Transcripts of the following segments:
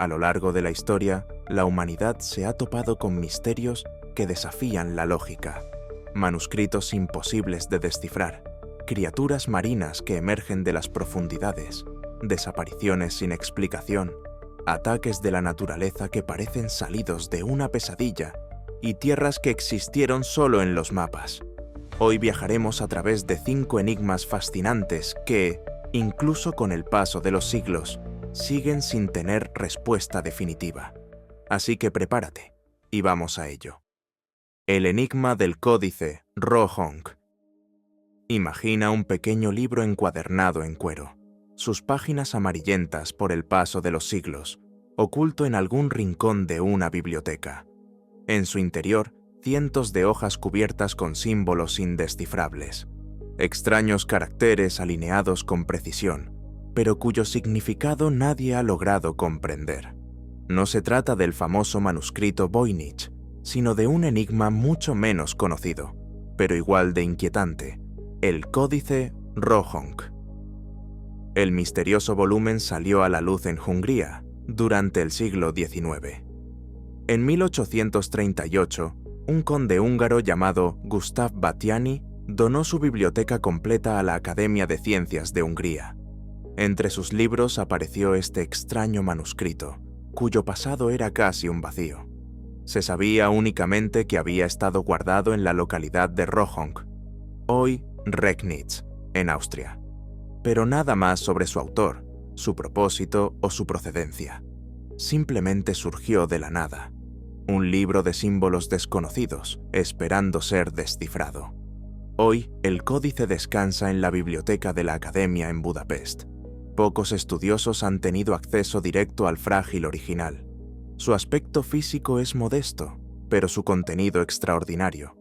A lo largo de la historia, la humanidad se ha topado con misterios que desafían la lógica. Manuscritos imposibles de descifrar, criaturas marinas que emergen de las profundidades, desapariciones sin explicación, ataques de la naturaleza que parecen salidos de una pesadilla y tierras que existieron solo en los mapas. Hoy viajaremos a través de 5 enigmas fascinantes que, incluso con el paso de los siglos, siguen sin tener respuesta definitiva. Así que prepárate y vamos a ello. El enigma del códice Rohonk. Imagina un pequeño libro encuadernado en cuero, sus páginas amarillentas por el paso de los siglos, oculto en algún rincón de una biblioteca. En su interior, cientos de hojas cubiertas con símbolos indescifrables, extraños caracteres alineados con precisión, pero cuyo significado nadie ha logrado comprender. No se trata del famoso manuscrito Voynich, sino de un enigma mucho menos conocido, pero igual de inquietante, el Códice Rohonk. El misterioso volumen salió a la luz en Hungría durante el siglo XIX. En 1838, un conde húngaro llamado Gustav Batthyány donó su biblioteca completa a la Academia de Ciencias de Hungría. Entre sus libros apareció este extraño manuscrito, cuyo pasado era casi un vacío. Se sabía únicamente que había estado guardado en la localidad de Rohonk, hoy Recknitz, en Austria. Pero nada más sobre su autor, su propósito o su procedencia. Simplemente surgió de la nada. Un libro de símbolos desconocidos, esperando ser descifrado. Hoy, el códice descansa en la biblioteca de la Academia en Budapest. Pocos estudiosos han tenido acceso directo al frágil original. Su aspecto físico es modesto, pero su contenido extraordinario.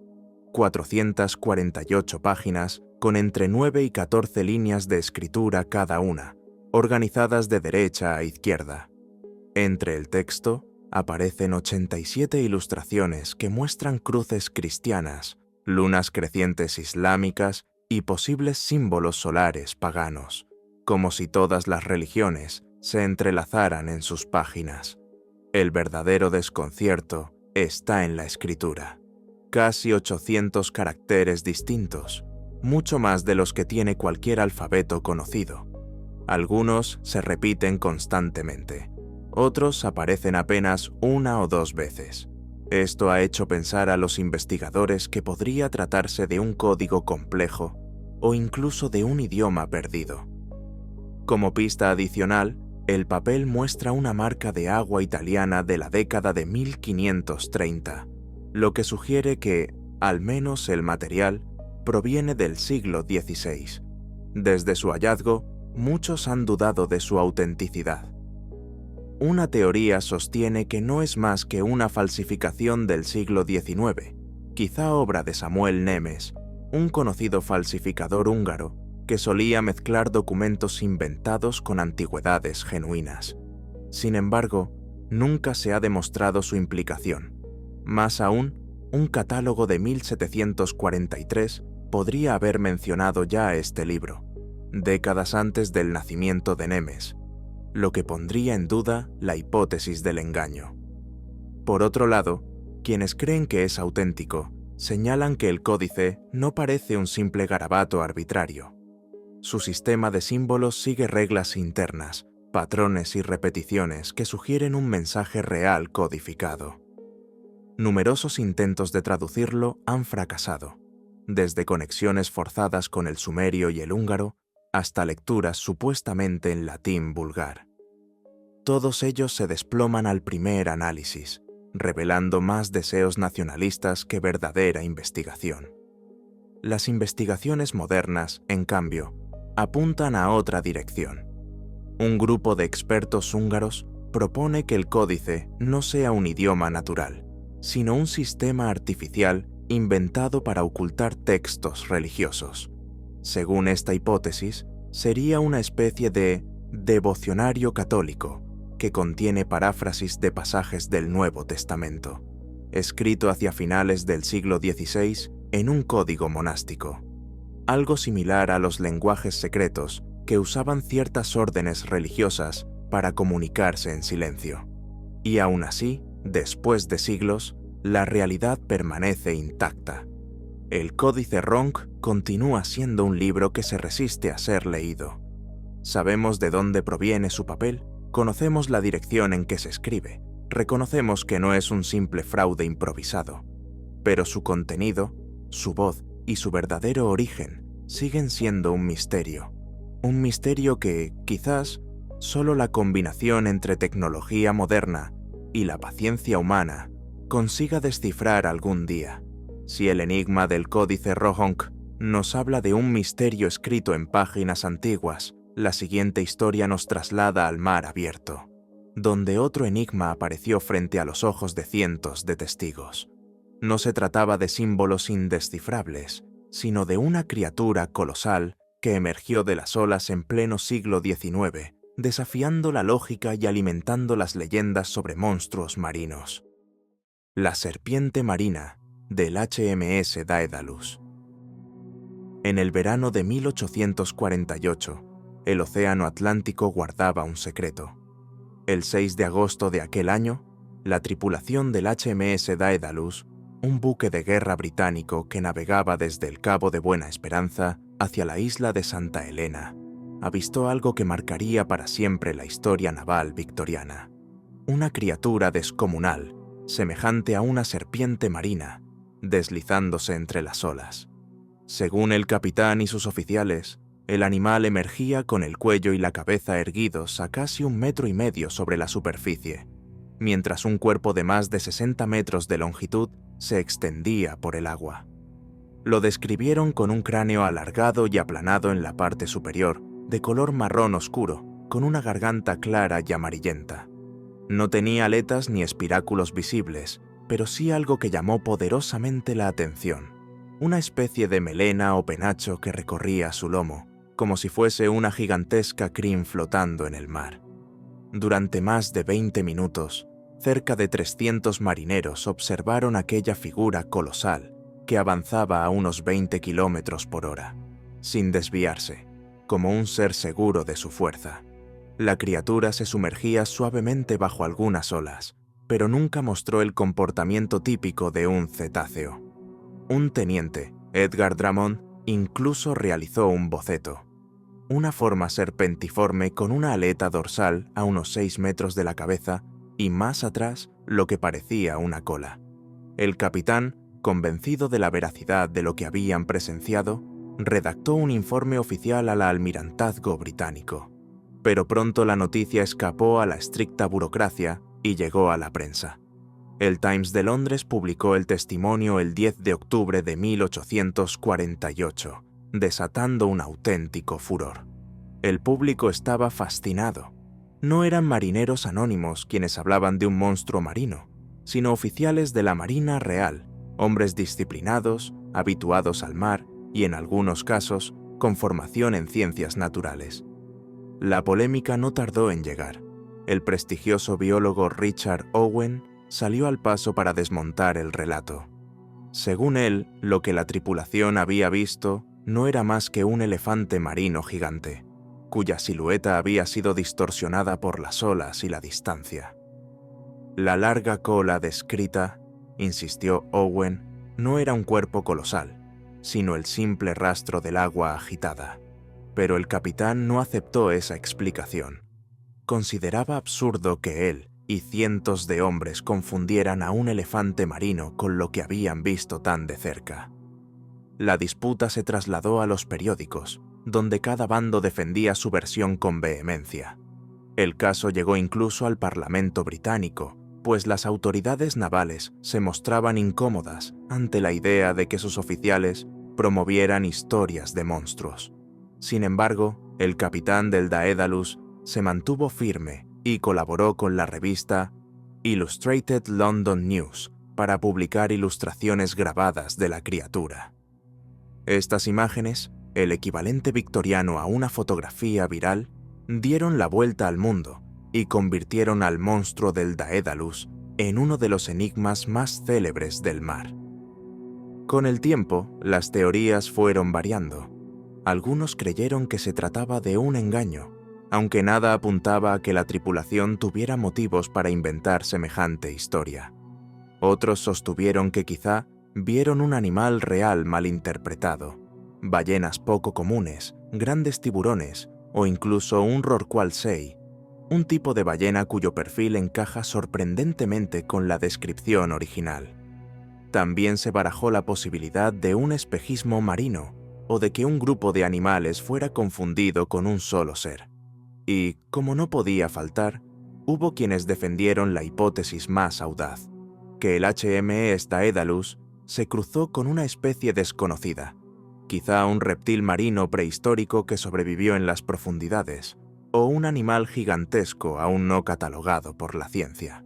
448 páginas con entre 9 y 14 líneas de escritura cada una, organizadas de derecha a izquierda. Entre el texto aparecen 87 ilustraciones que muestran cruces cristianas, lunas crecientes islámicas y posibles símbolos solares paganos, como si todas las religiones se entrelazaran en sus páginas. El verdadero desconcierto está en la escritura. Casi 800 caracteres distintos, mucho más de los que tiene cualquier alfabeto conocido. Algunos se repiten constantemente, otros aparecen apenas 1 o 2 veces. Esto ha hecho pensar a los investigadores que podría tratarse de un código complejo o incluso de un idioma perdido. Como pista adicional, el papel muestra una marca de agua italiana de la década de 1530, lo que sugiere que, al menos el material, proviene del siglo XVI. Desde su hallazgo, muchos han dudado de su autenticidad. Una teoría sostiene que no es más que una falsificación del siglo XIX, quizá obra de Samuel Nemes, un conocido falsificador húngaro que solía mezclar documentos inventados con antigüedades genuinas. Sin embargo, nunca se ha demostrado su implicación. Más aún, un catálogo de 1743 podría haber mencionado ya este libro, décadas antes del nacimiento de Nemes, lo que pondría en duda la hipótesis del engaño. Por otro lado, quienes creen que es auténtico señalan que el códice no parece un simple garabato arbitrario. Su sistema de símbolos sigue reglas internas, patrones y repeticiones que sugieren un mensaje real codificado. Numerosos intentos de traducirlo han fracasado, desde conexiones forzadas con el sumerio y el húngaro hasta lecturas supuestamente en latín vulgar. Todos ellos se desploman al primer análisis, revelando más deseos nacionalistas que verdadera investigación. Las investigaciones modernas, en cambio, apuntan a otra dirección. Un grupo de expertos húngaros propone que el códice no sea un idioma natural, sino un sistema artificial inventado para ocultar textos religiosos. Según esta hipótesis, sería una especie de devocionario católico que contiene paráfrasis de pasajes del Nuevo Testamento, escrito hacia finales del siglo XVI en un código monástico, algo similar a los lenguajes secretos que usaban ciertas órdenes religiosas para comunicarse en silencio. Y aún así, después de siglos, la realidad permanece intacta. El Códice Ronc continúa siendo un libro que se resiste a ser leído. Sabemos de dónde proviene su papel, conocemos la dirección en que se escribe, reconocemos que no es un simple fraude improvisado, pero su contenido, su voz y su verdadero origen siguen siendo un misterio que, quizás, solo la combinación entre tecnología moderna y la paciencia humana consiga descifrar algún día. Si el enigma del Códice Ronc nos habla de un misterio escrito en páginas antiguas, la siguiente historia nos traslada al mar abierto, donde otro enigma apareció frente a los ojos de cientos de testigos. No se trataba de símbolos indescifrables, sino de una criatura colosal que emergió de las olas en pleno siglo XIX, desafiando la lógica y alimentando las leyendas sobre monstruos marinos. La serpiente marina del HMS Daedalus. En el verano de 1848, el Océano Atlántico guardaba un secreto. El 6 de agosto de aquel año, la tripulación del HMS Daedalus, un buque de guerra británico que navegaba desde el Cabo de Buena Esperanza hacia la isla de Santa Helena, avistó algo que marcaría para siempre la historia naval victoriana. Una criatura descomunal, semejante a una serpiente marina, deslizándose entre las olas. Según el capitán y sus oficiales, el animal emergía con el cuello y la cabeza erguidos a casi 1,5 metros sobre la superficie, mientras un cuerpo de más de 60 metros de longitud se extendía por el agua. Lo describieron con un cráneo alargado y aplanado en la parte superior, de color marrón oscuro, con una garganta clara y amarillenta. No tenía aletas ni espiráculos visibles, pero sí algo que llamó poderosamente la atención: una especie de melena o penacho que recorría su lomo, como si fuese una gigantesca crin flotando en el mar. Durante más de 20 minutos, cerca de 300 marineros observaron aquella figura colosal que avanzaba a unos 20 kilómetros por hora, sin desviarse, como un ser seguro de su fuerza. La criatura se sumergía suavemente bajo algunas olas, pero nunca mostró el comportamiento típico de un cetáceo. Un teniente, Edgar Drummond, incluso realizó un boceto: una forma serpentiforme con una aleta dorsal a unos 6 metros de la cabeza y más atrás lo que parecía una cola. El capitán, convencido de la veracidad de lo que habían presenciado, redactó un informe oficial al almirantazgo británico. Pero pronto la noticia escapó a la estricta burocracia y llegó a la prensa. El Times de Londres publicó el testimonio el 10 de octubre de 1848, desatando un auténtico furor. El público estaba fascinado. No eran marineros anónimos quienes hablaban de un monstruo marino, sino oficiales de la Marina Real, hombres disciplinados, habituados al mar y, en algunos casos, con formación en ciencias naturales. La polémica no tardó en llegar. El prestigioso biólogo Richard Owen salió al paso para desmontar el relato. Según él, lo que la tripulación había visto no era más que un elefante marino gigante, cuya silueta había sido distorsionada por las olas y la distancia. La larga cola descrita, insistió Owen, no era un cuerpo colosal, sino el simple rastro del agua agitada. Pero el capitán no aceptó esa explicación. Consideraba absurdo que él y cientos de hombres confundieran a un elefante marino con lo que habían visto tan de cerca. La disputa se trasladó a los periódicos, donde cada bando defendía su versión con vehemencia. El caso llegó incluso al Parlamento británico, pues las autoridades navales se mostraban incómodas ante la idea de que sus oficiales promovieran historias de monstruos. Sin embargo, el capitán del Daedalus se mantuvo firme y colaboró con la revista Illustrated London News para publicar ilustraciones grabadas de la criatura. Estas imágenes, el equivalente victoriano a una fotografía viral, dieron la vuelta al mundo y convirtieron al monstruo del Daedalus en uno de los enigmas más célebres del mar. Con el tiempo, las teorías fueron variando. Algunos creyeron que se trataba de un engaño, aunque nada apuntaba a que la tripulación tuviera motivos para inventar semejante historia. Otros sostuvieron que quizá vieron un animal real malinterpretado, ballenas poco comunes, grandes tiburones o incluso un rorqual sei, un tipo de ballena cuyo perfil encaja sorprendentemente con la descripción original. También se barajó la posibilidad de un espejismo marino o de que un grupo de animales fuera confundido con un solo ser. Y, como no podía faltar, hubo quienes defendieron la hipótesis más audaz, que el HMS Daedalus se cruzó con una especie desconocida, quizá un reptil marino prehistórico que sobrevivió en las profundidades, o un animal gigantesco aún no catalogado por la ciencia.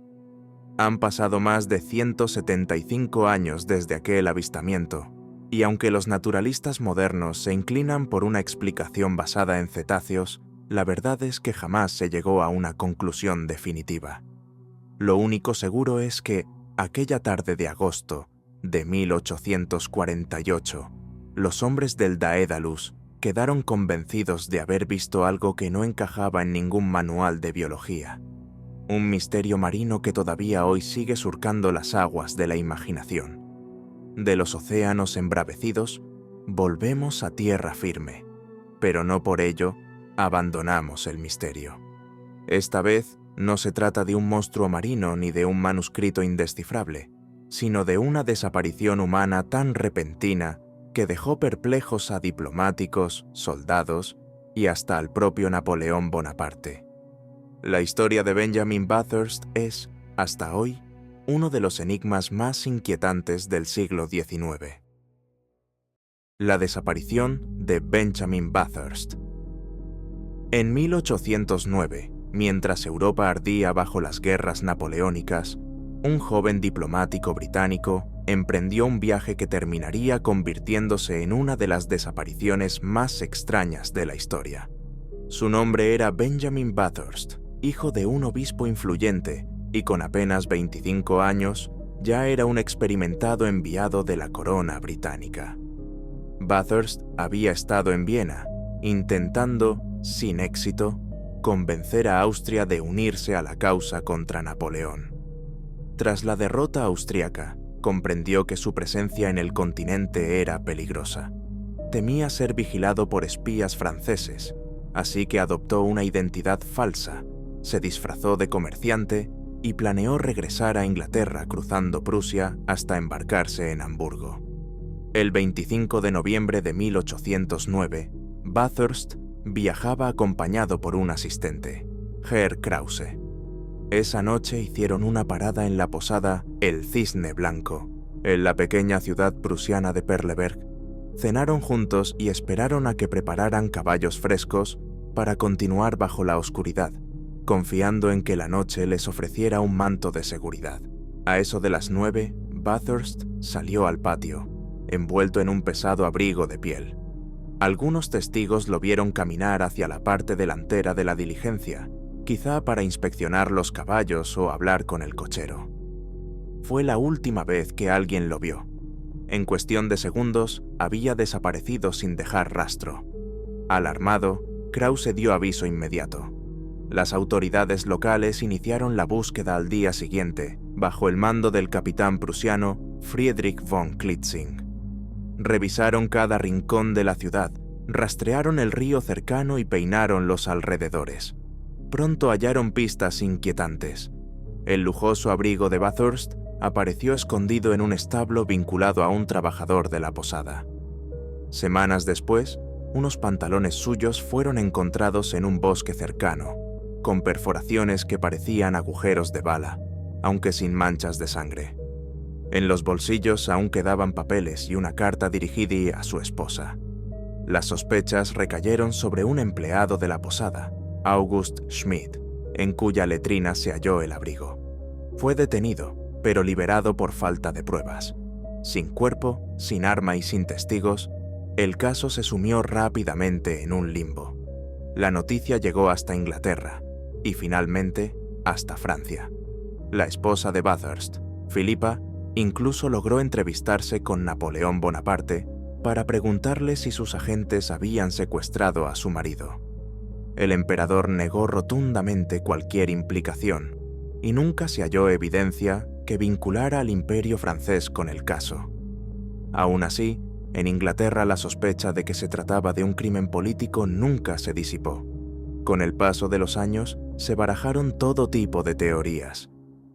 Han pasado más de 175 años desde aquel avistamiento, y aunque los naturalistas modernos se inclinan por una explicación basada en cetáceos, la verdad es que jamás se llegó a una conclusión definitiva. Lo único seguro es que, aquella tarde de agosto de 1848, los hombres del Daedalus quedaron convencidos de haber visto algo que no encajaba en ningún manual de biología. Un misterio marino que todavía hoy sigue surcando las aguas de la imaginación. De los océanos embravecidos, volvemos a tierra firme, pero no por ello abandonamos el misterio. Esta vez no se trata de un monstruo marino ni de un manuscrito indescifrable, sino de una desaparición humana tan repentina que dejó perplejos a diplomáticos, soldados y hasta al propio Napoleón Bonaparte. La historia de Benjamin Bathurst es, hasta hoy, uno de los enigmas más inquietantes del siglo XIX. La desaparición de Benjamin Bathurst. En 1809, mientras Europa ardía bajo las guerras napoleónicas, un joven diplomático británico emprendió un viaje que terminaría convirtiéndose en una de las desapariciones más extrañas de la historia. Su nombre era Benjamin Bathurst, hijo de un obispo influyente, y con apenas 25 años ya era un experimentado enviado de la corona británica. Bathurst había estado en Viena, intentando, sin éxito, convencer a Austria de unirse a la causa contra Napoleón. Tras la derrota austriaca, comprendió que su presencia en el continente era peligrosa. Temía ser vigilado por espías franceses, así que adoptó una identidad falsa, se disfrazó de comerciante y planeó regresar a Inglaterra cruzando Prusia hasta embarcarse en Hamburgo. El 25 de noviembre de 1809, Bathurst viajaba acompañado por un asistente, Herr Krause. Esa noche hicieron una parada en la posada El Cisne Blanco, en la pequeña ciudad prusiana de Perleberg. Cenaron juntos y esperaron a que prepararan caballos frescos para continuar bajo la oscuridad, confiando en que la noche les ofreciera un manto de seguridad. A eso de las 9, Bathurst salió al patio, envuelto en un pesado abrigo de piel. Algunos testigos lo vieron caminar hacia la parte delantera de la diligencia, quizá para inspeccionar los caballos o hablar con el cochero. Fue la última vez que alguien lo vio. En cuestión de segundos, había desaparecido sin dejar rastro. Alarmado, Krause dio aviso inmediato. Las autoridades locales iniciaron la búsqueda al día siguiente, bajo el mando del capitán prusiano Friedrich von Klitzing. Revisaron cada rincón de la ciudad, rastrearon el río cercano y peinaron los alrededores. Pronto hallaron pistas inquietantes. El lujoso abrigo de Bathurst apareció escondido en un establo vinculado a un trabajador de la posada. Semanas después, unos pantalones suyos fueron encontrados en un bosque cercano, con perforaciones que parecían agujeros de bala, aunque sin manchas de sangre. En los bolsillos aún quedaban papeles y una carta dirigida a su esposa. Las sospechas recayeron sobre un empleado de la posada, August Schmidt, en cuya letrina se halló el abrigo. Fue detenido, pero liberado por falta de pruebas. Sin cuerpo, sin arma y sin testigos, el caso se sumió rápidamente en un limbo. La noticia llegó hasta Inglaterra y finalmente hasta Francia. La esposa de Bathurst, Philippa, incluso logró entrevistarse con Napoleón Bonaparte para preguntarle si sus agentes habían secuestrado a su marido. El emperador negó rotundamente cualquier implicación, y nunca se halló evidencia que vinculara al imperio francés con el caso. Aún así, en Inglaterra la sospecha de que se trataba de un crimen político nunca se disipó. Con el paso de los años, se barajaron todo tipo de teorías.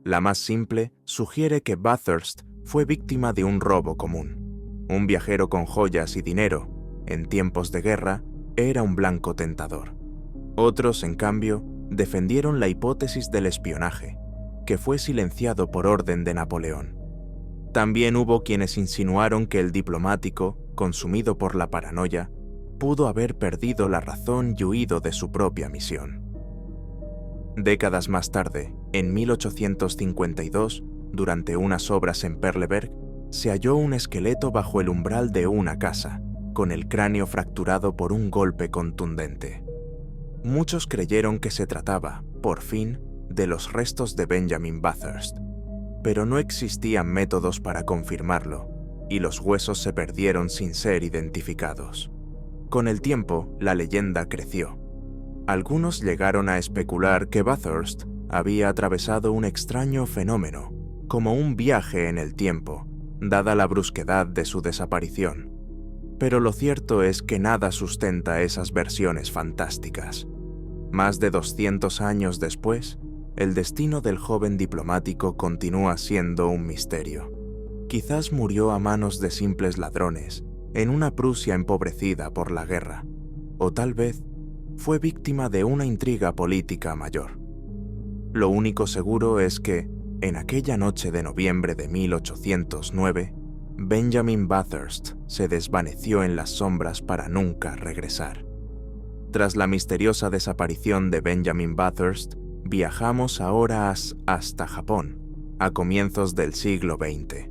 La más simple sugiere que Bathurst fue víctima de un robo común. Un viajero con joyas y dinero, en tiempos de guerra, era un blanco tentador. Otros, en cambio, defendieron la hipótesis del espionaje, que fue silenciado por orden de Napoleón. También hubo quienes insinuaron que el diplomático, consumido por la paranoia, pudo haber perdido la razón y huido de su propia misión. Décadas más tarde, en 1852, durante unas obras en Perleberg, se halló un esqueleto bajo el umbral de una casa, con el cráneo fracturado por un golpe contundente. Muchos creyeron que se trataba, por fin, de los restos de Benjamin Bathurst, pero no existían métodos para confirmarlo, y los huesos se perdieron sin ser identificados. Con el tiempo, la leyenda creció. Algunos llegaron a especular que Bathurst había atravesado un extraño fenómeno, como un viaje en el tiempo, dada la brusquedad de su desaparición. Pero lo cierto es que nada sustenta esas versiones fantásticas. Más de 200 años después, el destino del joven diplomático continúa siendo un misterio. Quizás murió a manos de simples ladrones, en una Prusia empobrecida por la guerra, o tal vez fue víctima de una intriga política mayor. Lo único seguro es que, en aquella noche de noviembre de 1809, Benjamin Bathurst se desvaneció en las sombras para nunca regresar. Tras la misteriosa desaparición de Benjamin Bathurst, viajamos ahora hasta Japón, a comienzos del siglo XX.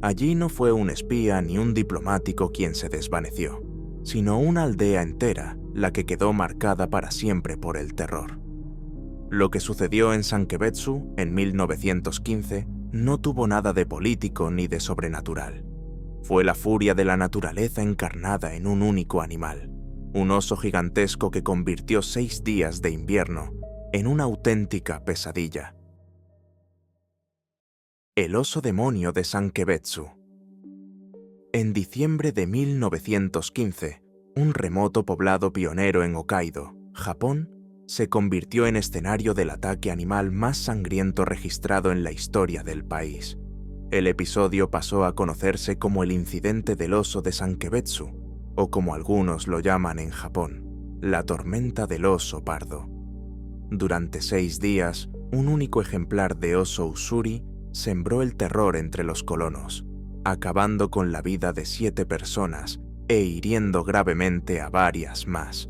Allí no fue un espía ni un diplomático quien se desvaneció, sino una aldea entera la que quedó marcada para siempre por el terror. Lo que sucedió en Sankebetsu en 1915 no tuvo nada de político ni de sobrenatural. Fue la furia de la naturaleza encarnada en un único animal, un oso gigantesco que convirtió 6 días de invierno en una auténtica pesadilla. El oso demonio de Sankebetsu. En diciembre de 1915, un remoto poblado pionero en Hokkaido, Japón, se convirtió en escenario del ataque animal más sangriento registrado en la historia del país. El episodio pasó a conocerse como el incidente del oso de Sankebetsu, o como algunos lo llaman en Japón, la tormenta del oso pardo. Durante 6 días, un único ejemplar de oso usuri sembró el terror entre los colonos, acabando con la vida de 7 personas e hiriendo gravemente a varias más.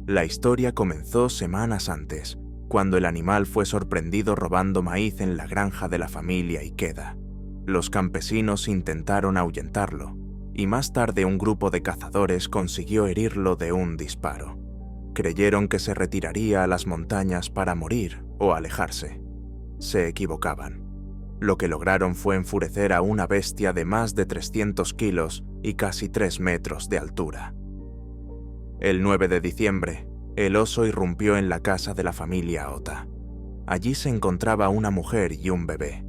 La historia comenzó semanas antes, cuando el animal fue sorprendido robando maíz en la granja de la familia Ikeda. Los campesinos intentaron ahuyentarlo, y más tarde un grupo de cazadores consiguió herirlo de un disparo. Creyeron que se retiraría a las montañas para morir o alejarse. Se equivocaban. Lo que lograron fue enfurecer a una bestia de más de 300 kilos y casi 3 metros de altura. El 9 de diciembre, el oso irrumpió en la casa de la familia Ota. Allí se encontraba una mujer y un bebé.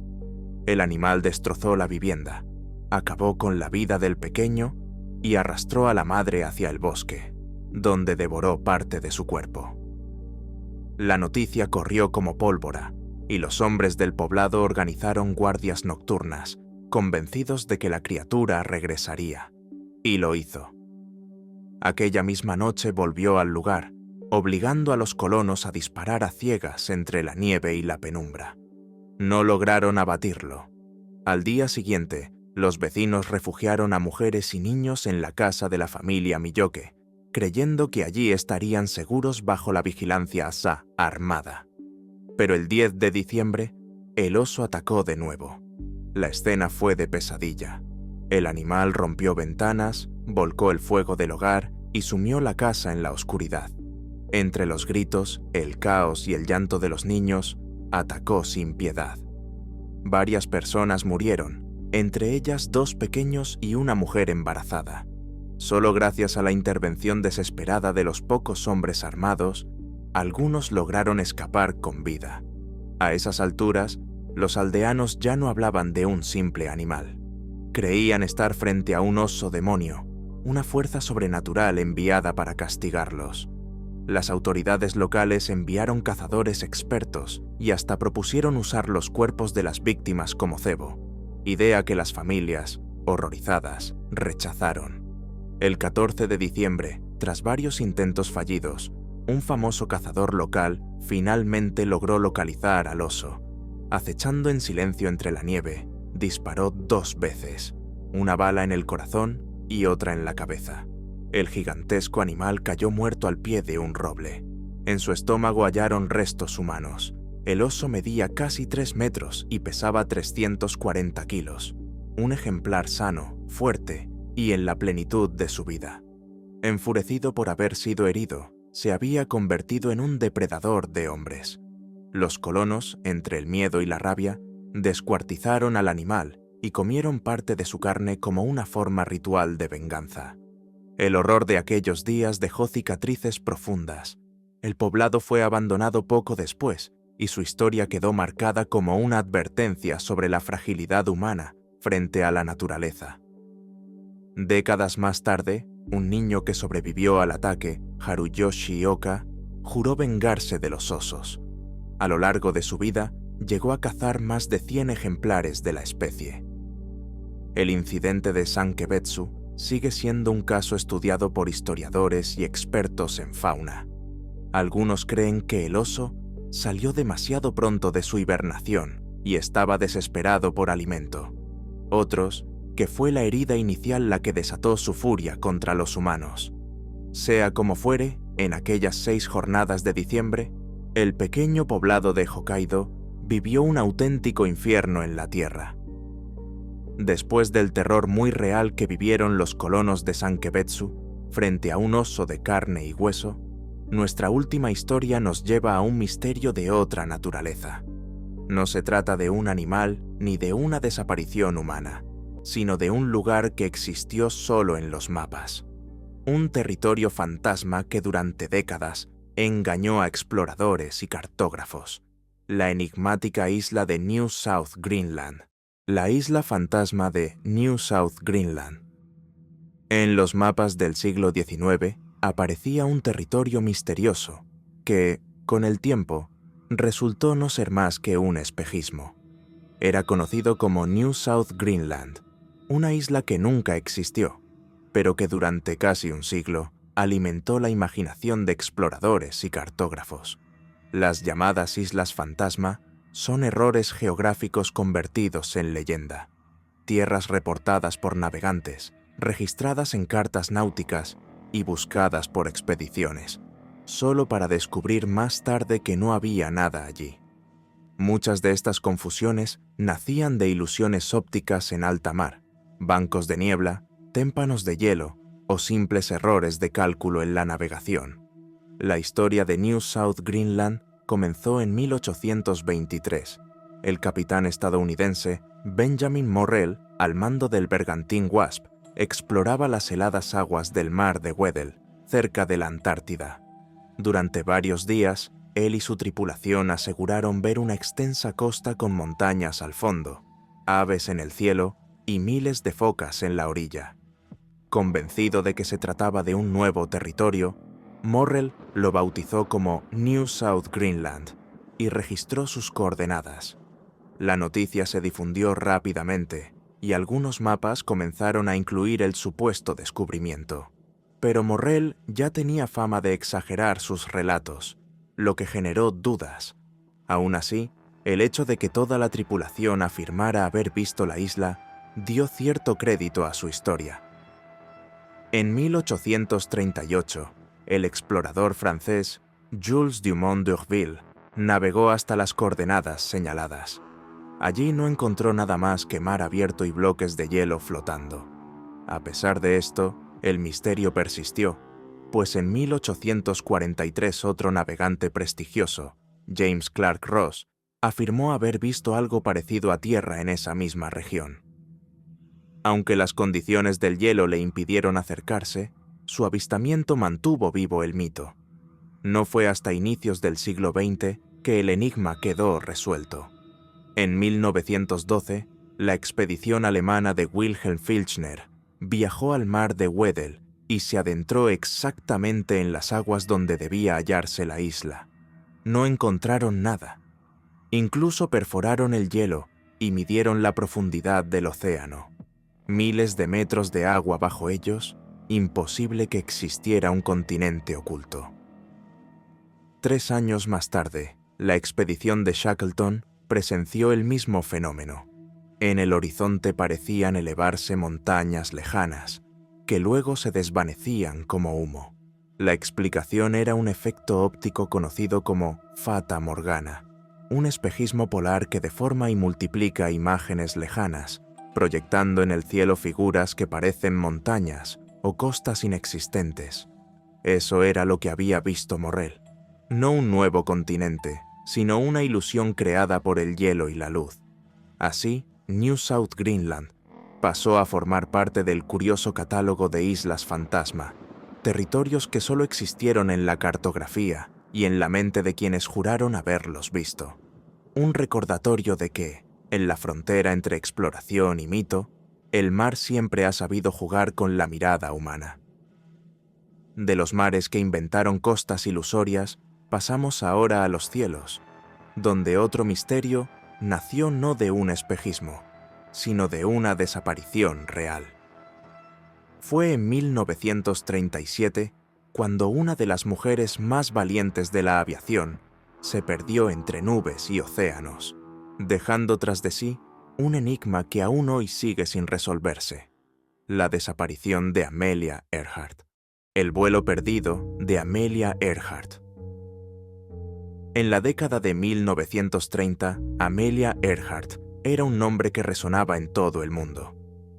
El animal destrozó la vivienda, acabó con la vida del pequeño y arrastró a la madre hacia el bosque, donde devoró parte de su cuerpo. La noticia corrió como pólvora, y los hombres del poblado organizaron guardias nocturnas, convencidos de que la criatura regresaría. Y lo hizo. Aquella misma noche volvió al lugar, obligando a los colonos a disparar a ciegas entre la nieve y la penumbra. No lograron abatirlo. Al día siguiente, los vecinos refugiaron a mujeres y niños en la casa de la familia Miyoke, creyendo que allí estarían seguros bajo la vigilancia Asa armada. Pero el 10 de diciembre, el oso atacó de nuevo. La escena fue de pesadilla. El animal rompió ventanas, volcó el fuego del hogar y sumió la casa en la oscuridad. Entre los gritos, el caos y el llanto de los niños, atacó sin piedad. Varias personas murieron, entre ellas 2 pequeños y una mujer embarazada. Solo gracias a la intervención desesperada de los pocos hombres armados, algunos lograron escapar con vida. A esas alturas, los aldeanos ya no hablaban de un simple animal. Creían estar frente a un oso demonio, una fuerza sobrenatural enviada para castigarlos. Las autoridades locales enviaron cazadores expertos y hasta propusieron usar los cuerpos de las víctimas como cebo, idea que las familias, horrorizadas, rechazaron. El 14 de diciembre, tras varios intentos fallidos, un famoso cazador local finalmente logró localizar al oso. Acechando en silencio entre la nieve, disparó 2 veces, una bala en el corazón y otra en la cabeza. El gigantesco animal cayó muerto al pie de un roble. En su estómago hallaron restos humanos. El oso medía casi 3 metros y pesaba 340 kilos. Un ejemplar sano, fuerte y en la plenitud de su vida. Enfurecido por haber sido herido, se había convertido en un depredador de hombres. Los colonos, entre el miedo y la rabia, descuartizaron al animal y comieron parte de su carne como una forma ritual de venganza. El horror de aquellos días dejó cicatrices profundas. El poblado fue abandonado poco después y su historia quedó marcada como una advertencia sobre la fragilidad humana frente a la naturaleza. Décadas más tarde, un niño que sobrevivió al ataque, Haruyoshi Oka, juró vengarse de los osos. A lo largo de su vida, llegó a cazar más de 100 ejemplares de la especie. El incidente de Sankebetsu sigue siendo un caso estudiado por historiadores y expertos en fauna. Algunos creen que el oso salió demasiado pronto de su hibernación y estaba desesperado por alimento. Otros, que fue la herida inicial la que desató su furia contra los humanos. Sea como fuere, en aquellas 6 jornadas de diciembre, el pequeño poblado de Hokkaido vivió un auténtico infierno en la tierra. Después del terror muy real que vivieron los colonos de Sankebetsu frente a un oso de carne y hueso, nuestra última historia nos lleva a un misterio de otra naturaleza. No se trata de un animal ni de una desaparición humana, sino de un lugar que existió solo en los mapas. Un territorio fantasma que durante décadas engañó a exploradores y cartógrafos. La enigmática isla de New South Greenland. La isla fantasma de New South Greenland. En los mapas del siglo XIX aparecía un territorio misterioso que, con el tiempo, resultó no ser más que un espejismo. Era conocido como New South Greenland, una isla que nunca existió, pero que durante casi un siglo alimentó la imaginación de exploradores y cartógrafos. Las llamadas Islas Fantasma son errores geográficos convertidos en leyenda, tierras reportadas por navegantes, registradas en cartas náuticas y buscadas por expediciones, solo para descubrir más tarde que no había nada allí. Muchas de estas confusiones nacían de ilusiones ópticas en alta mar, bancos de niebla, témpanos de hielo o simples errores de cálculo en la navegación. La historia de New South Greenland comenzó en 1823. El capitán estadounidense Benjamin Morrell, al mando del bergantín Wasp, exploraba las heladas aguas del mar de Weddell, cerca de la Antártida. Durante varios días, él y su tripulación aseguraron ver una extensa costa con montañas al fondo, aves en el cielo y miles de focas en la orilla. Convencido de que se trataba de un nuevo territorio, Morrell lo bautizó como New South Greenland y registró sus coordenadas. La noticia se difundió rápidamente y algunos mapas comenzaron a incluir el supuesto descubrimiento. Pero Morrell ya tenía fama de exagerar sus relatos, lo que generó dudas. Aún así, el hecho de que toda la tripulación afirmara haber visto la isla dio cierto crédito a su historia. En 1838, el explorador francés Jules Dumont d'Urville navegó hasta las coordenadas señaladas. Allí no encontró nada más que mar abierto y bloques de hielo flotando. A pesar de esto, el misterio persistió, pues en 1843 otro navegante prestigioso, James Clark Ross, afirmó haber visto algo parecido a tierra en esa misma región. Aunque las condiciones del hielo le impidieron acercarse, su avistamiento mantuvo vivo el mito. No fue hasta inicios del siglo XX que el enigma quedó resuelto. En 1912, la expedición alemana de Wilhelm Filchner viajó al mar de Weddell y se adentró exactamente en las aguas donde debía hallarse la isla. No encontraron nada. Incluso perforaron el hielo y midieron la profundidad del océano. Miles de metros de agua bajo ellos, imposible que existiera un continente oculto. 3 años más tarde, la expedición de Shackleton presenció el mismo fenómeno. En el horizonte parecían elevarse montañas lejanas, que luego se desvanecían como humo. La explicación era un efecto óptico conocido como Fata Morgana, un espejismo polar que deforma y multiplica imágenes lejanas, proyectando en el cielo figuras que parecen montañas o costas inexistentes. Eso era lo que había visto Morrell. No un nuevo continente, sino una ilusión creada por el hielo y la luz. Así, New South Greenland pasó a formar parte del curioso catálogo de islas fantasma, territorios que solo existieron en la cartografía y en la mente de quienes juraron haberlos visto. Un recordatorio de que, en la frontera entre exploración y mito, el mar siempre ha sabido jugar con la mirada humana. De los mares que inventaron costas ilusorias, pasamos ahora a los cielos, donde otro misterio nació no de un espejismo, sino de una desaparición real. Fue en 1937 cuando una de las mujeres más valientes de la aviación se perdió entre nubes y océanos, dejando tras de sí un enigma que aún hoy sigue sin resolverse: la desaparición de Amelia Earhart. El vuelo perdido de Amelia Earhart. En la década de 1930, Amelia Earhart era un nombre que resonaba en todo el mundo.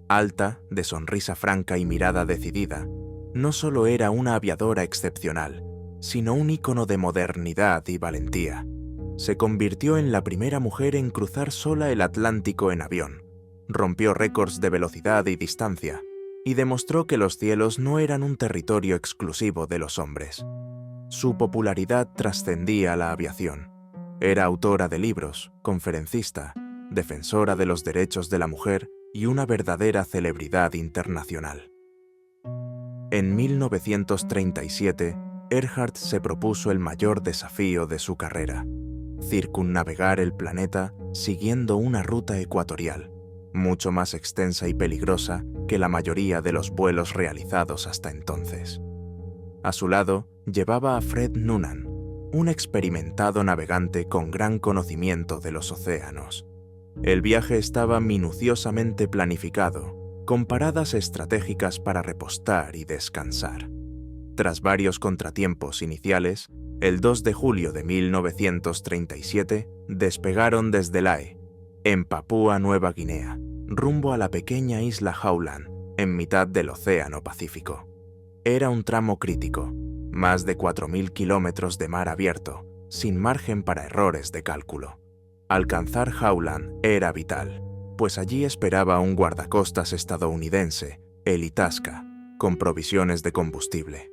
Alta, de sonrisa franca y mirada decidida, no solo era una aviadora excepcional, sino un ícono de modernidad y valentía. Se convirtió en la primera mujer en cruzar sola el Atlántico en avión, rompió récords de velocidad y distancia, y demostró que los cielos no eran un territorio exclusivo de los hombres. Su popularidad trascendía la aviación. Era autora de libros, conferencista, defensora de los derechos de la mujer y una verdadera celebridad internacional. En 1937, Earhart se propuso el mayor desafío de su carrera: circunnavegar el planeta siguiendo una ruta ecuatorial, mucho más extensa y peligrosa que la mayoría de los vuelos realizados hasta entonces. A su lado llevaba a Fred Noonan, un experimentado navegante con gran conocimiento de los océanos. El viaje estaba minuciosamente planificado, con paradas estratégicas para repostar y descansar. Tras varios contratiempos iniciales, el 2 de julio de 1937 despegaron desde Lae, en Papúa Nueva Guinea, rumbo a la pequeña isla Howland, en mitad del Océano Pacífico. Era un tramo crítico, más de 4.000 kilómetros de mar abierto, sin margen para errores de cálculo. Alcanzar Howland era vital, pues allí esperaba un guardacostas estadounidense, el Itasca, con provisiones de combustible.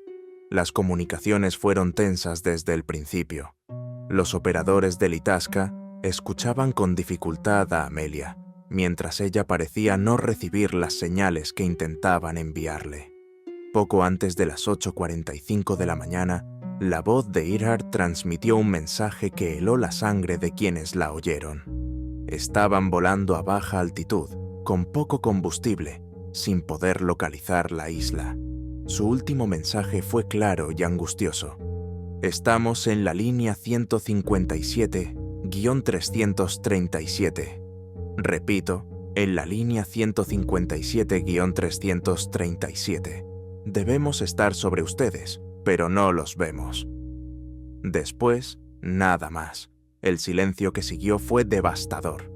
Las comunicaciones fueron tensas desde el principio. Los operadores del Itasca escuchaban con dificultad a Amelia, mientras ella parecía no recibir las señales que intentaban enviarle. Poco antes de las 8:45 de la mañana, la voz de Earhart transmitió un mensaje que heló la sangre de quienes la oyeron. Estaban volando a baja altitud, con poco combustible, sin poder localizar la isla. Su último mensaje fue claro y angustioso: estamos en la línea 157-337. Repito, en la línea 157-337. Debemos estar sobre ustedes, pero no los vemos. Después, nada más. El silencio que siguió fue devastador.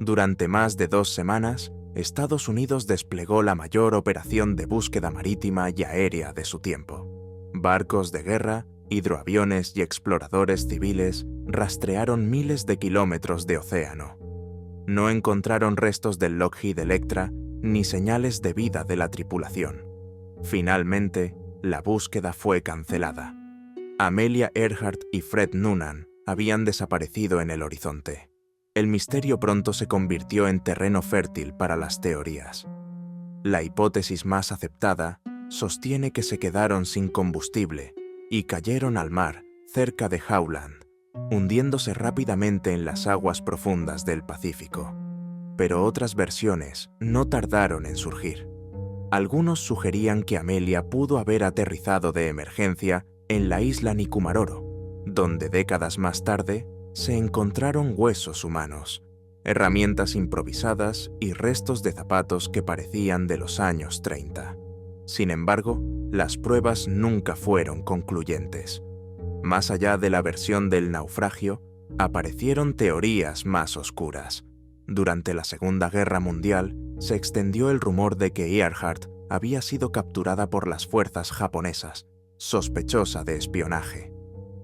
Durante más de 2 semanas, Estados Unidos desplegó la mayor operación de búsqueda marítima y aérea de su tiempo. Barcos de guerra, hidroaviones y exploradores civiles rastrearon miles de kilómetros de océano. No encontraron restos del Lockheed Electra ni señales de vida de la tripulación. Finalmente, la búsqueda fue cancelada. Amelia Earhart y Fred Noonan habían desaparecido en el horizonte. El misterio pronto se convirtió en terreno fértil para las teorías. La hipótesis más aceptada sostiene que se quedaron sin combustible y cayeron al mar cerca de Howland, hundiéndose rápidamente en las aguas profundas del Pacífico. Pero otras versiones no tardaron en surgir. Algunos sugerían que Amelia pudo haber aterrizado de emergencia en la isla Nikumaroro, donde décadas más tarde se encontraron huesos humanos, herramientas improvisadas y restos de zapatos que parecían de los años 30. Sin embargo, las pruebas nunca fueron concluyentes. Más allá de la versión del naufragio, aparecieron teorías más oscuras. Durante la Segunda Guerra Mundial, se extendió el rumor de que Earhart había sido capturada por las fuerzas japonesas, sospechosa de espionaje.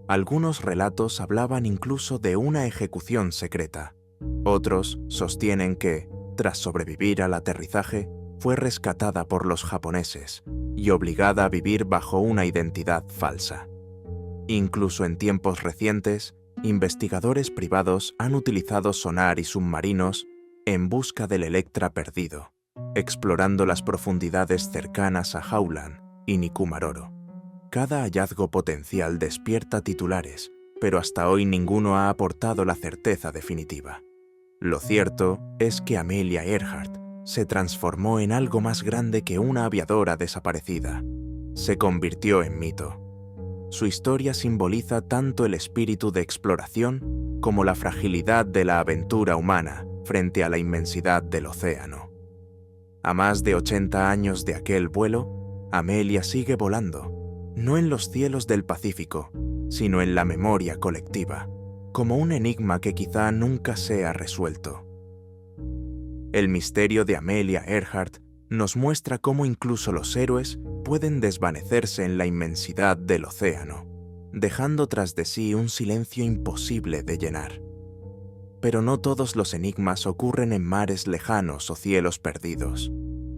Algunos relatos hablaban incluso de una ejecución secreta. Otros sostienen que, tras sobrevivir al aterrizaje, fue rescatada por los japoneses y obligada a vivir bajo una identidad falsa. Incluso en tiempos recientes, investigadores privados han utilizado sonar y submarinos en busca del Electra perdido, explorando las profundidades cercanas a Howland y Nikumaroro. Cada hallazgo potencial despierta titulares, pero hasta hoy ninguno ha aportado la certeza definitiva. Lo cierto es que Amelia Earhart se transformó en algo más grande que una aviadora desaparecida. Se convirtió en mito. Su historia simboliza tanto el espíritu de exploración como la fragilidad de la aventura humana frente a la inmensidad del océano. A más de 80 años de aquel vuelo, Amelia sigue volando, no en los cielos del Pacífico, sino en la memoria colectiva, como un enigma que quizá nunca sea resuelto. El misterio de Amelia Earhart nos muestra cómo incluso los héroes pueden desvanecerse en la inmensidad del océano, dejando tras de sí un silencio imposible de llenar. Pero no todos los enigmas ocurren en mares lejanos o cielos perdidos.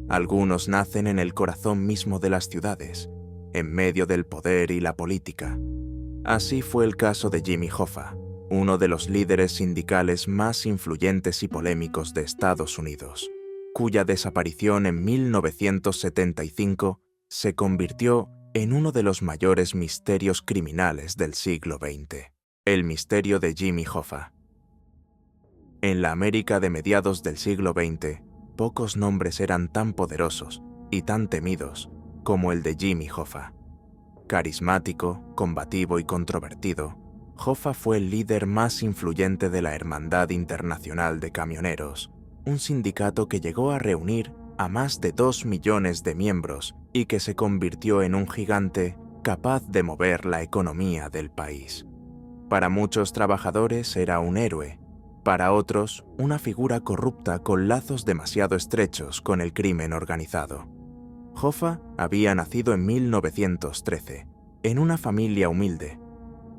Algunos nacen en el corazón mismo de las ciudades, en medio del poder y la política. Así fue el caso de Jimmy Hoffa, uno de los líderes sindicales más influyentes y polémicos de Estados Unidos, cuya desaparición en 1975 se convirtió en uno de los mayores misterios criminales del siglo XX, el misterio de Jimmy Hoffa. En la América de mediados del siglo XX, pocos nombres eran tan poderosos y tan temidos como el de Jimmy Hoffa. Carismático, combativo y controvertido, Hoffa fue el líder más influyente de la Hermandad Internacional de Camioneros, un sindicato que llegó a reunir a más de 2 millones de miembros y que se convirtió en un gigante capaz de mover la economía del país. Para muchos trabajadores era un héroe, para otros una figura corrupta con lazos demasiado estrechos con el crimen organizado. Hoffa había nacido en 1913, en una familia humilde.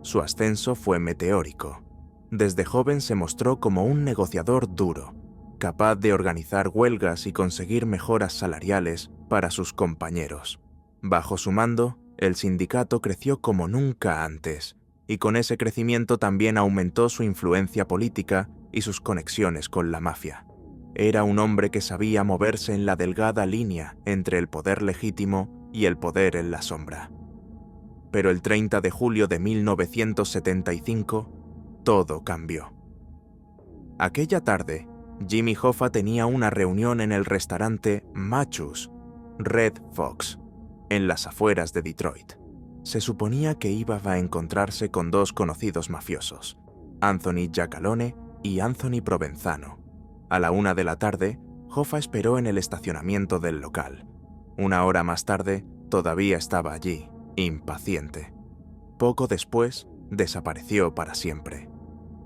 Su ascenso fue meteórico. Desde joven se mostró como un negociador duro, capaz de organizar huelgas y conseguir mejoras salariales para sus compañeros. Bajo su mando, el sindicato creció como nunca antes, y con ese crecimiento también aumentó su influencia política y sus conexiones con la mafia. Era un hombre que sabía moverse en la delgada línea entre el poder legítimo y el poder en la sombra. Pero el 30 de julio de 1975, todo cambió. Aquella tarde, Jimmy Hoffa tenía una reunión en el restaurante Machus Red Fox, en las afueras de Detroit. Se suponía que iba a encontrarse con 2 conocidos mafiosos, Anthony Giacalone y Anthony Provenzano. A la 1 de la tarde, Hoffa esperó en el estacionamiento del local. 1 hora más tarde, todavía estaba allí, impaciente. Poco después, desapareció para siempre.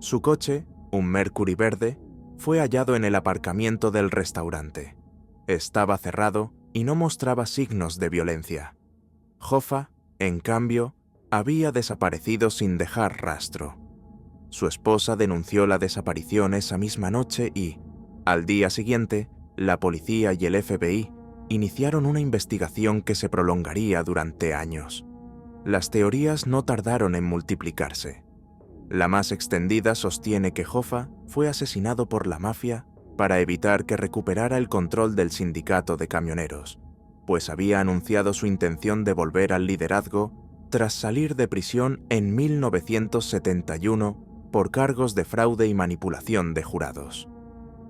Su coche, un Mercury verde, fue hallado en el aparcamiento del restaurante. Estaba cerrado y no mostraba signos de violencia. Hoffa, en cambio, había desaparecido sin dejar rastro. Su esposa denunció la desaparición esa misma noche y, al día siguiente, La policía y el FBI iniciaron una investigación que se prolongaría durante años. Las teorías no tardaron en multiplicarse. La más extendida sostiene que Hoffa fue asesinado por la mafia para evitar que recuperara el control del sindicato de camioneros, pues había anunciado su intención de volver al liderazgo tras salir de prisión en 1971 por cargos de fraude y manipulación de jurados.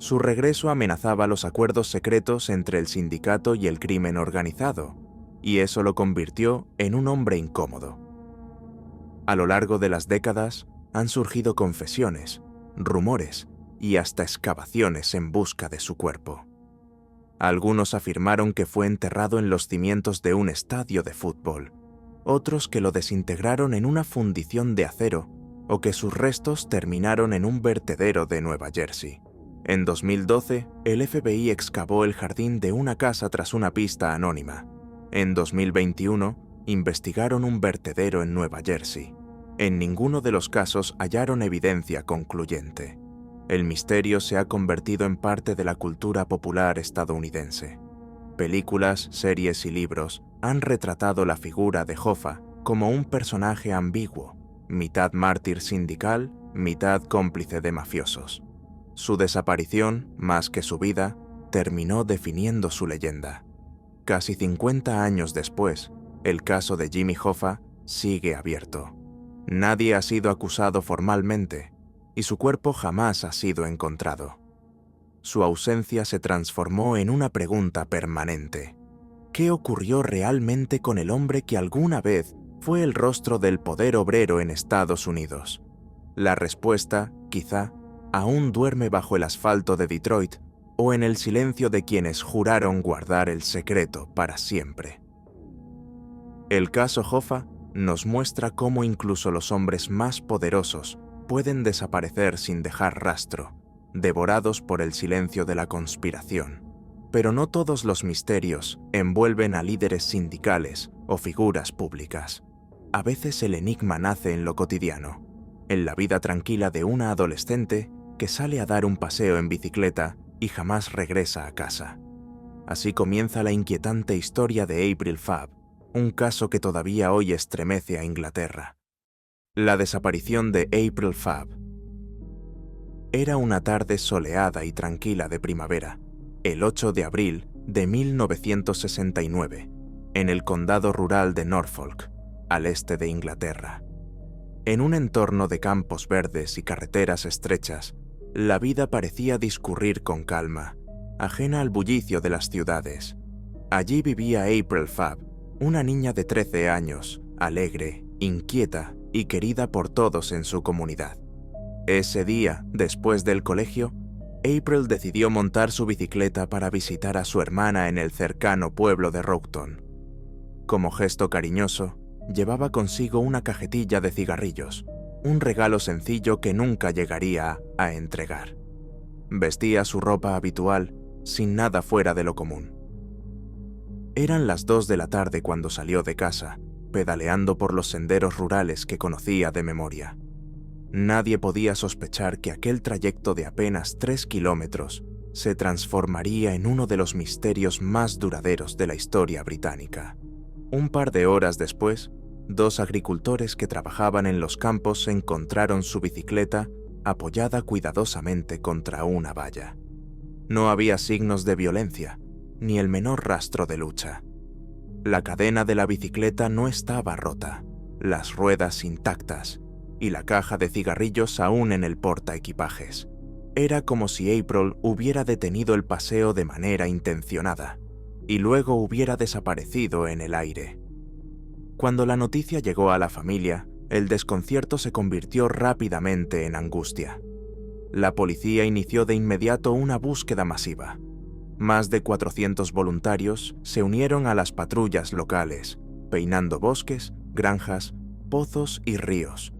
Su regreso amenazaba los acuerdos secretos entre el sindicato y el crimen organizado, y eso lo convirtió en un hombre incómodo. A lo largo de las décadas han surgido confesiones, rumores y hasta excavaciones en busca de su cuerpo. Algunos afirmaron que fue enterrado en los cimientos de un estadio de fútbol, otros que lo desintegraron en una fundición de acero o que sus restos terminaron en un vertedero de Nueva Jersey. En 2012, el FBI excavó el jardín de una casa tras una pista anónima. En 2021, investigaron un vertedero en Nueva Jersey. En ninguno de los casos hallaron evidencia concluyente. El misterio se ha convertido en parte de la cultura popular estadounidense. Películas, series y libros han retratado la figura de Hoffa como un personaje ambiguo, mitad mártir sindical, mitad cómplice de mafiosos. Su desaparición, más que su vida, terminó definiendo su leyenda. Casi 50 años después, el caso de Jimmy Hoffa sigue abierto. Nadie ha sido acusado formalmente y su cuerpo jamás ha sido encontrado. Su ausencia se transformó en una pregunta permanente. ¿Qué ocurrió realmente con el hombre que alguna vez fue el rostro del poder obrero en Estados Unidos? La respuesta, quizá, aún duerme bajo el asfalto de Detroit o en el silencio de quienes juraron guardar el secreto para siempre. El caso Hoffa nos muestra cómo incluso los hombres más poderosos pueden desaparecer sin dejar rastro, devorados por el silencio de la conspiración. Pero no todos los misterios envuelven a líderes sindicales o figuras públicas. A veces el enigma nace en lo cotidiano, en la vida tranquila de una adolescente que sale a dar un paseo en bicicleta y jamás regresa a casa. Así comienza la inquietante historia de April Fabb, un caso que todavía hoy estremece a Inglaterra. La desaparición de April Fabb. Era una tarde soleada y tranquila de primavera, el 8 de abril de 1969, en el condado rural de Norfolk, al este de Inglaterra. En un entorno de campos verdes y carreteras estrechas, la vida parecía discurrir con calma, ajena al bullicio de las ciudades. Allí vivía April Fabb, una niña de 13 años, alegre, inquieta y querida por todos en su comunidad. Ese día, después del colegio, April decidió montar su bicicleta para visitar a su hermana en el cercano pueblo de Roughton. Como gesto cariñoso, llevaba consigo una cajetilla de cigarrillos, un regalo sencillo que nunca llegaría a entregar. Vestía su ropa habitual, sin nada fuera de lo común. Eran las 2 de la tarde cuando salió de casa, pedaleando por los senderos rurales que conocía de memoria. Nadie podía sospechar que aquel trayecto de apenas 3 kilómetros se transformaría en uno de los misterios más duraderos de la historia británica. Un par de horas después, 2 agricultores que trabajaban en los campos encontraron su bicicleta apoyada cuidadosamente contra una valla. No había signos de violencia, ni el menor rastro de lucha. La cadena de la bicicleta no estaba rota, las ruedas intactas y la caja de cigarrillos aún en el portaequipajes. Era como si April hubiera detenido el paseo de manera intencionada y luego hubiera desaparecido en el aire. Cuando la noticia llegó a la familia, el desconcierto se convirtió rápidamente en angustia. La policía inició de inmediato una búsqueda masiva. Más de 400 voluntarios se unieron a las patrullas locales, peinando bosques, granjas, pozos y ríos.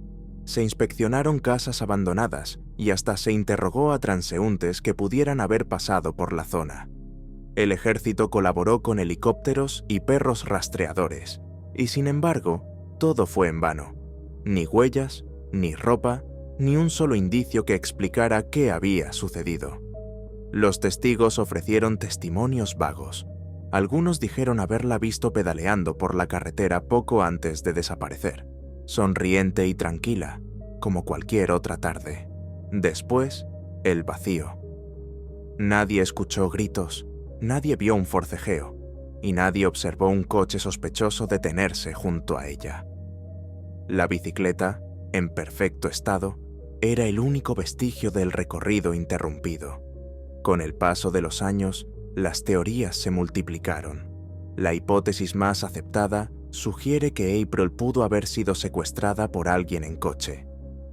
Se inspeccionaron casas abandonadas y hasta se interrogó a transeúntes que pudieran haber pasado por la zona. El ejército colaboró con helicópteros y perros rastreadores, y sin embargo, todo fue en vano. Ni huellas, ni ropa, ni un solo indicio que explicara qué había sucedido. Los testigos ofrecieron testimonios vagos. Algunos dijeron haberla visto pedaleando por la carretera poco antes de desaparecer, sonriente y tranquila, como cualquier otra tarde. Después, el vacío. Nadie escuchó gritos, nadie vio un forcejeo, y nadie observó un coche sospechoso detenerse junto a ella. La bicicleta, en perfecto estado, era el único vestigio del recorrido interrumpido. Con el paso de los años, las teorías se multiplicaron. La hipótesis más aceptada sugiere que April pudo haber sido secuestrada por alguien en coche,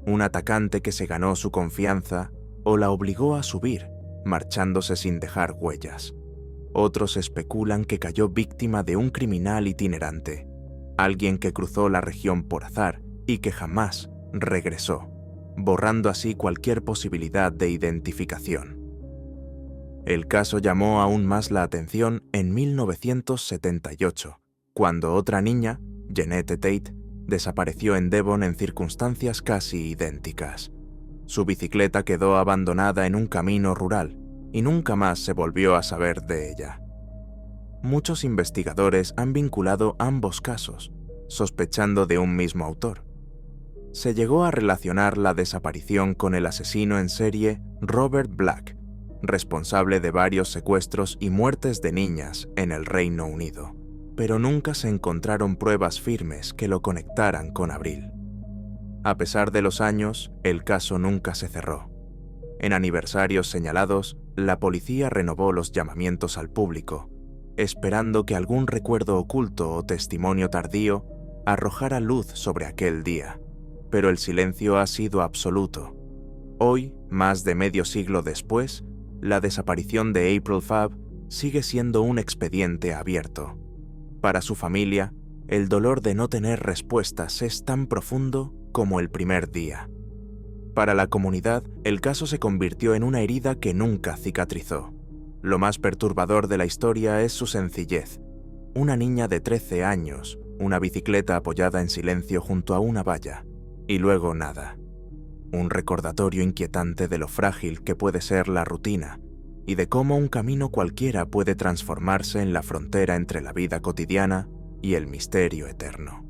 un atacante que se ganó su confianza o la obligó a subir, marchándose sin dejar huellas. Otros especulan que cayó víctima de un criminal itinerante, alguien que cruzó la región por azar y que jamás regresó, borrando así cualquier posibilidad de identificación. El caso llamó aún más la atención en 1978, cuando otra niña, Jeanette Tate, desapareció en Devon en circunstancias casi idénticas. Su bicicleta quedó abandonada en un camino rural y nunca más se volvió a saber de ella. Muchos investigadores han vinculado ambos casos, sospechando de un mismo autor. Se llegó a relacionar la desaparición con el asesino en serie Robert Black, responsable de varios secuestros y muertes de niñas en el Reino Unido, pero nunca se encontraron pruebas firmes que lo conectaran con Avril. A pesar de los años, el caso nunca se cerró. En aniversarios señalados, la policía renovó los llamamientos al público, esperando que algún recuerdo oculto o testimonio tardío arrojara luz sobre aquel día, pero el silencio ha sido absoluto. Hoy, más de medio siglo después, la desaparición de April Fabb sigue siendo un expediente abierto. Para su familia, el dolor de no tener respuestas es tan profundo como el primer día. Para la comunidad, el caso se convirtió en una herida que nunca cicatrizó. Lo más perturbador de la historia es su sencillez. Una niña de 13 años, una bicicleta apoyada en silencio junto a una valla, y luego nada. Un recordatorio inquietante de lo frágil que puede ser la rutina y de cómo un camino cualquiera puede transformarse en la frontera entre la vida cotidiana y el misterio eterno.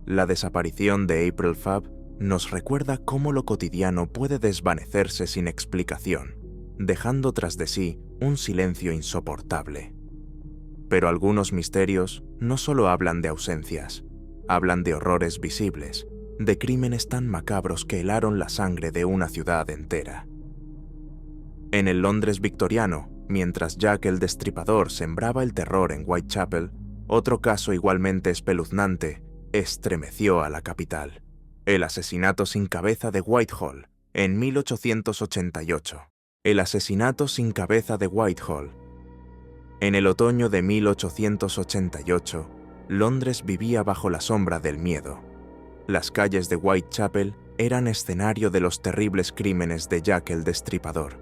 La desaparición de April Fabb nos recuerda cómo lo cotidiano puede desvanecerse sin explicación, dejando tras de sí un silencio insoportable. Pero algunos misterios no solo hablan de ausencias, hablan de horrores visibles, de crímenes tan macabros que helaron la sangre de una ciudad entera. En el Londres victoriano, mientras Jack el Destripador sembraba el terror en Whitechapel, otro caso igualmente espeluznante estremeció a la capital: el asesinato sin cabeza de Whitehall, en 1888. El asesinato sin cabeza de Whitehall. En el otoño de 1888, Londres vivía bajo la sombra del miedo. Las calles de Whitechapel eran escenario de los terribles crímenes de Jack el Destripador,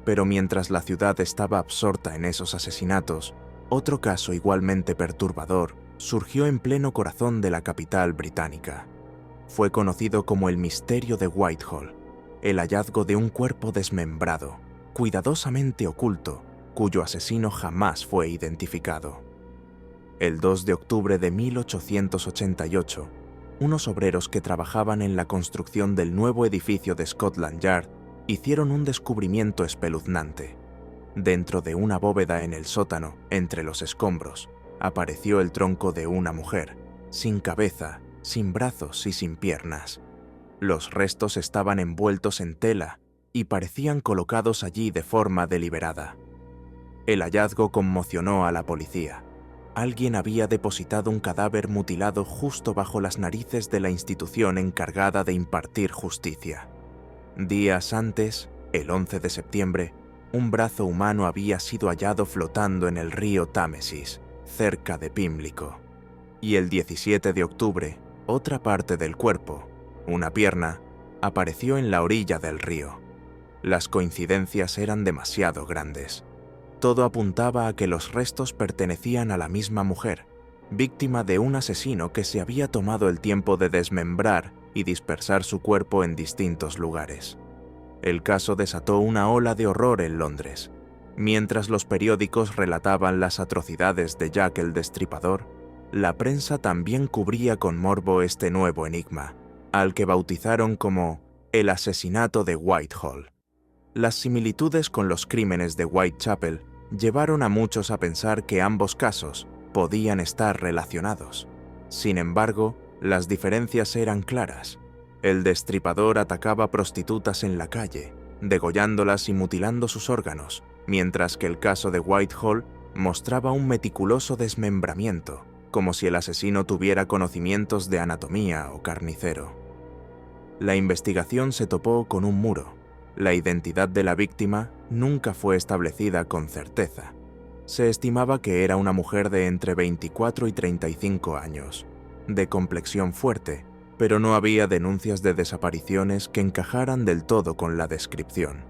pero mientras la ciudad estaba absorta en esos asesinatos, otro caso igualmente perturbador surgió en pleno corazón de la capital británica. Fue conocido como el misterio de Whitehall, el hallazgo de un cuerpo desmembrado, cuidadosamente oculto, cuyo asesino jamás fue identificado. El 2 de octubre de 1888, unos obreros que trabajaban en la construcción del nuevo edificio de Scotland Yard hicieron un descubrimiento espeluznante. Dentro de una bóveda en el sótano, entre los escombros, apareció el tronco de una mujer, sin cabeza, sin brazos y sin piernas. Los restos estaban envueltos en tela y parecían colocados allí de forma deliberada. El hallazgo conmocionó a la policía. Alguien había depositado un cadáver mutilado justo bajo las narices de la institución encargada de impartir justicia. Días antes, el 11 de septiembre, un brazo humano había sido hallado flotando en el río Támesis, cerca de Pimlico. Y el 17 de octubre, otra parte del cuerpo, una pierna, apareció en la orilla del río. Las coincidencias eran demasiado grandes. Todo apuntaba a que los restos pertenecían a la misma mujer, víctima de un asesino que se había tomado el tiempo de desmembrar y dispersar su cuerpo en distintos lugares. El caso desató una ola de horror en Londres. Mientras los periódicos relataban las atrocidades de Jack el Destripador, la prensa también cubría con morbo este nuevo enigma, al que bautizaron como el asesinato de Whitehall. Las similitudes con los crímenes de Whitechapel llevaron a muchos a pensar que ambos casos podían estar relacionados. Sin embargo, las diferencias eran claras. El destripador atacaba prostitutas en la calle, degollándolas y mutilando sus órganos, mientras que el caso de Whitehall mostraba un meticuloso desmembramiento, como si el asesino tuviera conocimientos de anatomía o carnicero. La investigación se topó con un muro. La identidad de la víctima nunca fue establecida con certeza. Se estimaba que era una mujer de entre 24 y 35 años, de complexión fuerte, pero no había denuncias de desapariciones que encajaran del todo con la descripción.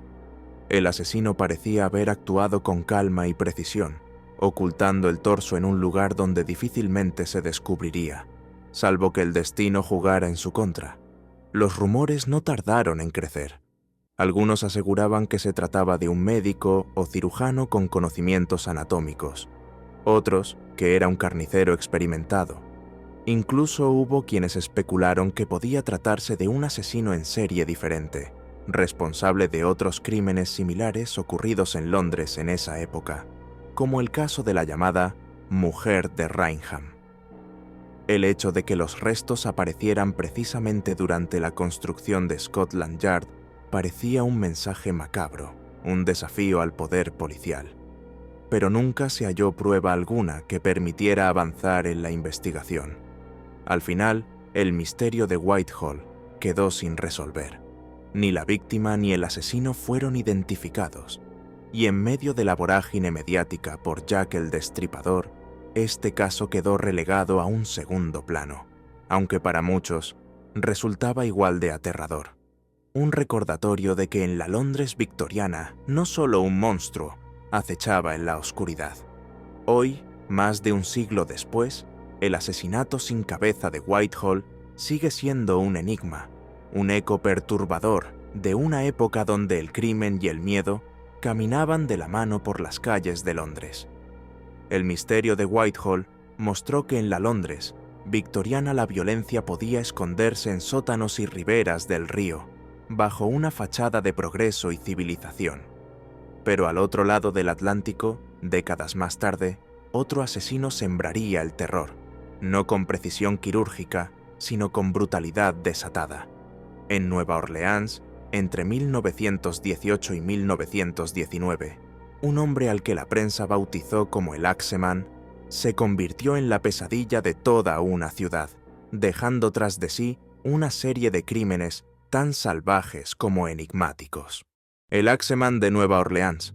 El asesino parecía haber actuado con calma y precisión, ocultando el torso en un lugar donde difícilmente se descubriría, salvo que el destino jugara en su contra. Los rumores no tardaron en crecer. Algunos aseguraban que se trataba de un médico o cirujano con conocimientos anatómicos, otros que era un carnicero experimentado. Incluso hubo quienes especularon que podía tratarse de un asesino en serie diferente, responsable de otros crímenes similares ocurridos en Londres en esa época, como el caso de la llamada Mujer de Rainham. El hecho de que los restos aparecieran precisamente durante la construcción de Scotland Yard parecía un mensaje macabro, un desafío al poder policial. Pero nunca se halló prueba alguna que permitiera avanzar en la investigación. Al final, el misterio de Whitehall quedó sin resolver. Ni la víctima ni el asesino fueron identificados, y en medio de la vorágine mediática por Jack el Destripador, este caso quedó relegado a un segundo plano, aunque para muchos resultaba igual de aterrador. Un recordatorio de que en la Londres victoriana no solo un monstruo acechaba en la oscuridad. Hoy, más de un siglo después, el asesinato sin cabeza de Whitehall sigue siendo un enigma, un eco perturbador de una época donde el crimen y el miedo caminaban de la mano por las calles de Londres. El misterio de Whitehall mostró que en la Londres victoriana la violencia podía esconderse en sótanos y riberas del río, bajo una fachada de progreso y civilización. Pero al otro lado del Atlántico, décadas más tarde, otro asesino sembraría el terror, no con precisión quirúrgica, sino con brutalidad desatada. En Nueva Orleans, entre 1918 y 1919, un hombre al que la prensa bautizó como el Axeman, se convirtió en la pesadilla de toda una ciudad, dejando tras de sí una serie de crímenes tan salvajes como enigmáticos. El Axeman de Nueva Orleans.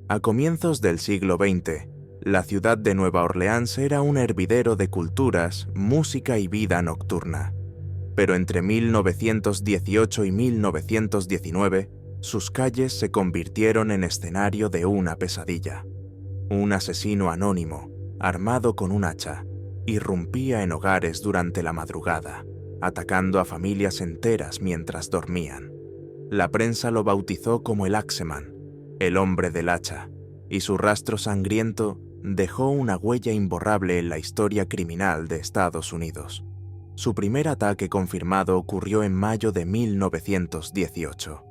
A comienzos del siglo XX, la ciudad de Nueva Orleans era un hervidero de culturas, música y vida nocturna. Pero entre 1918 y 1919, sus calles se convirtieron en escenario de una pesadilla. Un asesino anónimo, armado con un hacha, irrumpía en hogares durante la madrugada, atacando a familias enteras mientras dormían. La prensa lo bautizó como el Axeman, el hombre del hacha, y su rastro sangriento dejó una huella imborrable en la historia criminal de Estados Unidos. Su primer ataque confirmado ocurrió en mayo de 1918.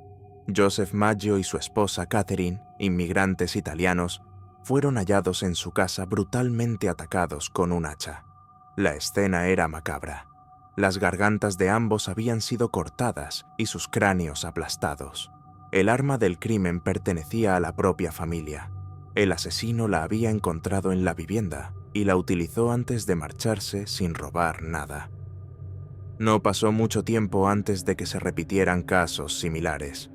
Joseph Maggio y su esposa Catherine, inmigrantes italianos, fueron hallados en su casa brutalmente atacados con un hacha. La escena era macabra. Las gargantas de ambos habían sido cortadas y sus cráneos aplastados. El arma del crimen pertenecía a la propia familia. El asesino la había encontrado en la vivienda y la utilizó antes de marcharse sin robar nada. No pasó mucho tiempo antes de que se repitieran casos similares.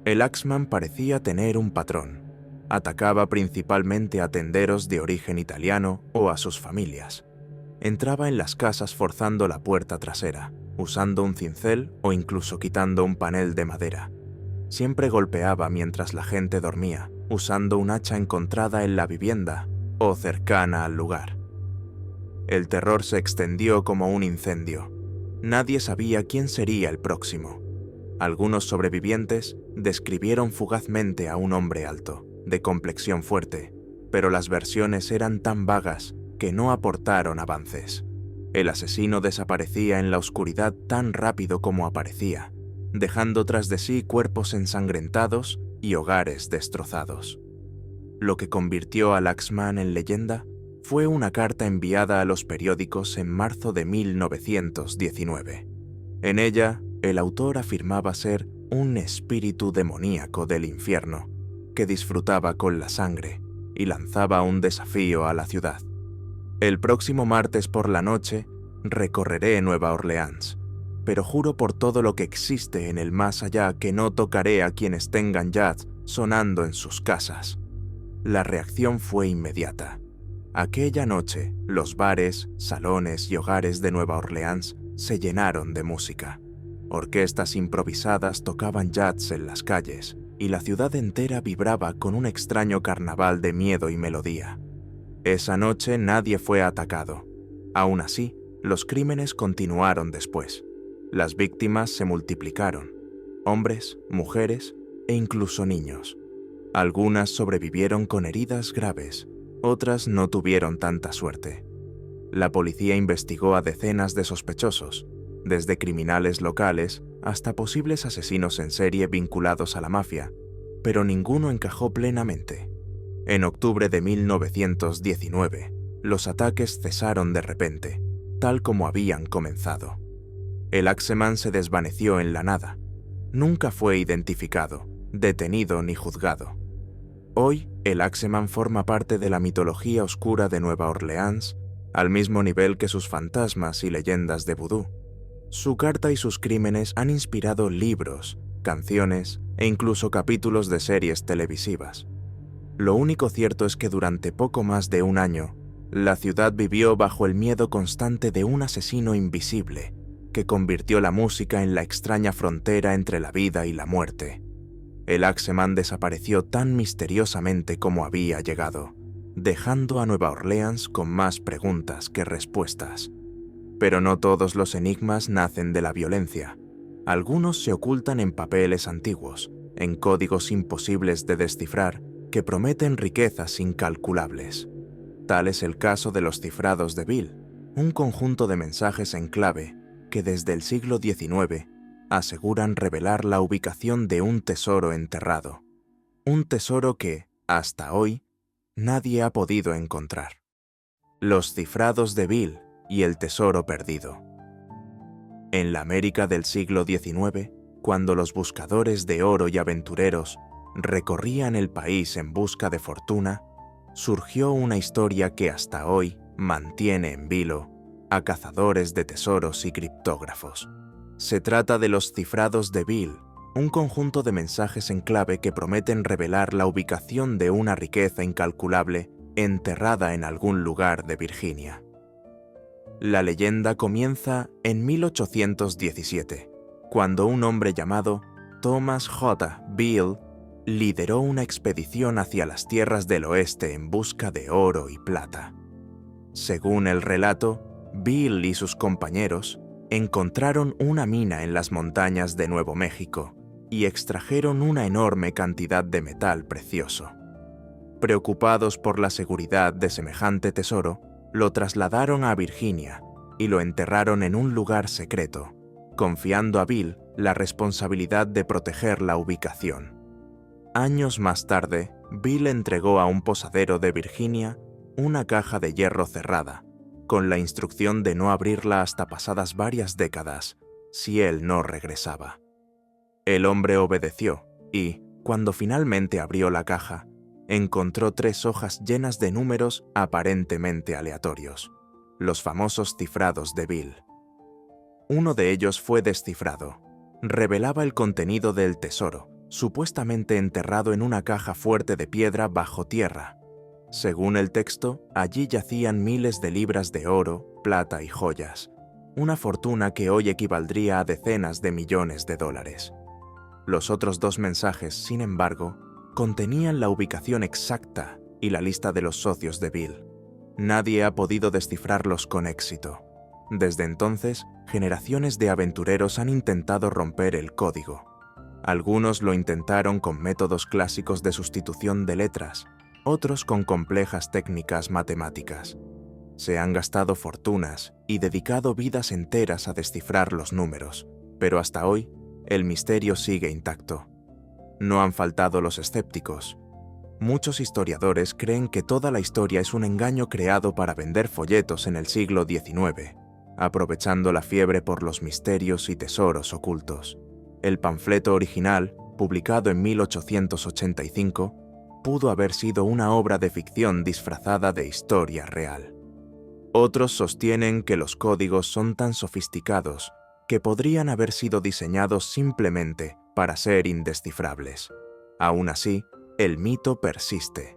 El Axeman parecía tener un patrón. Atacaba principalmente a tenderos de origen italiano o a sus familias. Entraba en las casas forzando la puerta trasera, usando un cincel o incluso quitando un panel de madera. Siempre golpeaba mientras la gente dormía, usando un hacha encontrada en la vivienda o cercana al lugar. El terror se extendió como un incendio. Nadie sabía quién sería el próximo. Algunos sobrevivientes describieron fugazmente a un hombre alto, de complexión fuerte, pero las versiones eran tan vagas que no aportaron avances. El asesino desaparecía en la oscuridad tan rápido como aparecía, dejando tras de sí cuerpos ensangrentados y hogares destrozados. Lo que convirtió a Laxman en leyenda fue una carta enviada a los periódicos en marzo de 1919. En ella, el autor afirmaba ser un espíritu demoníaco del infierno que disfrutaba con la sangre y lanzaba un desafío a la ciudad. El próximo martes por la noche recorreré Nueva Orleans, pero juro por todo lo que existe en el más allá que no tocaré a quienes tengan jazz sonando en sus casas. La reacción fue inmediata. Aquella noche, los bares, salones y hogares de Nueva Orleans se llenaron de música. Orquestas improvisadas tocaban jazz en las calles y la ciudad entera vibraba con un extraño carnaval de miedo y melodía. Esa noche nadie fue atacado. Aún así, los crímenes continuaron después. Las víctimas se multiplicaron: hombres, mujeres e incluso niños. Algunas sobrevivieron con heridas graves, otras no tuvieron tanta suerte. La policía investigó a decenas de sospechosos, desde criminales locales hasta posibles asesinos en serie vinculados a la mafia, pero ninguno encajó plenamente. En octubre de 1919, los ataques cesaron de repente, tal como habían comenzado. El Axeman se desvaneció en la nada. Nunca fue identificado, detenido ni juzgado. Hoy, el Axeman forma parte de la mitología oscura de Nueva Orleans, al mismo nivel que sus fantasmas y leyendas de vudú. Su carta y sus crímenes han inspirado libros, canciones e incluso capítulos de series televisivas. Lo único cierto es que durante poco más de un año, la ciudad vivió bajo el miedo constante de un asesino invisible que convirtió la música en la extraña frontera entre la vida y la muerte. El Axeman desapareció tan misteriosamente como había llegado, dejando a Nueva Orleans con más preguntas que respuestas. Pero no todos los enigmas nacen de la violencia. Algunos se ocultan en papeles antiguos, en códigos imposibles de descifrar que prometen riquezas incalculables. Tal es el caso de los cifrados de Bill, un conjunto de mensajes en clave que desde el siglo XIX aseguran revelar la ubicación de un tesoro enterrado. Un tesoro que, hasta hoy, nadie ha podido encontrar. Los cifrados de Bill y el tesoro perdido. En la América del siglo XIX, cuando los buscadores de oro y aventureros recorrían el país en busca de fortuna, surgió una historia que hasta hoy mantiene en vilo a cazadores de tesoros y criptógrafos. Se trata de los cifrados de Bill, un conjunto de mensajes en clave que prometen revelar la ubicación de una riqueza incalculable enterrada en algún lugar de Virginia. La leyenda comienza en 1817, cuando un hombre llamado Thomas J. Bill lideró una expedición hacia las tierras del oeste en busca de oro y plata. Según el relato, Bill y sus compañeros encontraron una mina en las montañas de Nuevo México y extrajeron una enorme cantidad de metal precioso. Preocupados por la seguridad de semejante tesoro, lo trasladaron a Virginia y lo enterraron en un lugar secreto, confiando a Bill la responsabilidad de proteger la ubicación. Años más tarde, Bill entregó a un posadero de Virginia una caja de hierro cerrada, con la instrucción de no abrirla hasta pasadas varias décadas, si él no regresaba. El hombre obedeció y, cuando finalmente abrió la caja, encontró 3 hojas llenas de números aparentemente aleatorios, los famosos cifrados de Bill. Uno de ellos fue descifrado. Revelaba el contenido del tesoro, supuestamente enterrado en una caja fuerte de piedra bajo tierra. Según el texto, allí yacían miles de libras de oro, plata y joyas, una fortuna que hoy equivaldría a decenas de millones de dólares. Los otros 2 mensajes, sin embargo, contenían la ubicación exacta y la lista de los socios de Bill. Nadie ha podido descifrarlos con éxito. Desde entonces, generaciones de aventureros han intentado romper el código, Algunos lo intentaron con métodos clásicos de sustitución de letras, otros con complejas técnicas matemáticas. Se han gastado fortunas y dedicado vidas enteras a descifrar los números, pero hasta hoy el misterio sigue intacto. No han faltado los escépticos. Muchos historiadores creen que toda la historia es un engaño creado para vender folletos en el siglo XIX, aprovechando la fiebre por los misterios y tesoros ocultos. El panfleto original, publicado en 1885, pudo haber sido una obra de ficción disfrazada de historia real. Otros sostienen que los códigos son tan sofisticados que podrían haber sido diseñados simplemente para ser indescifrables. Aún así, el mito persiste.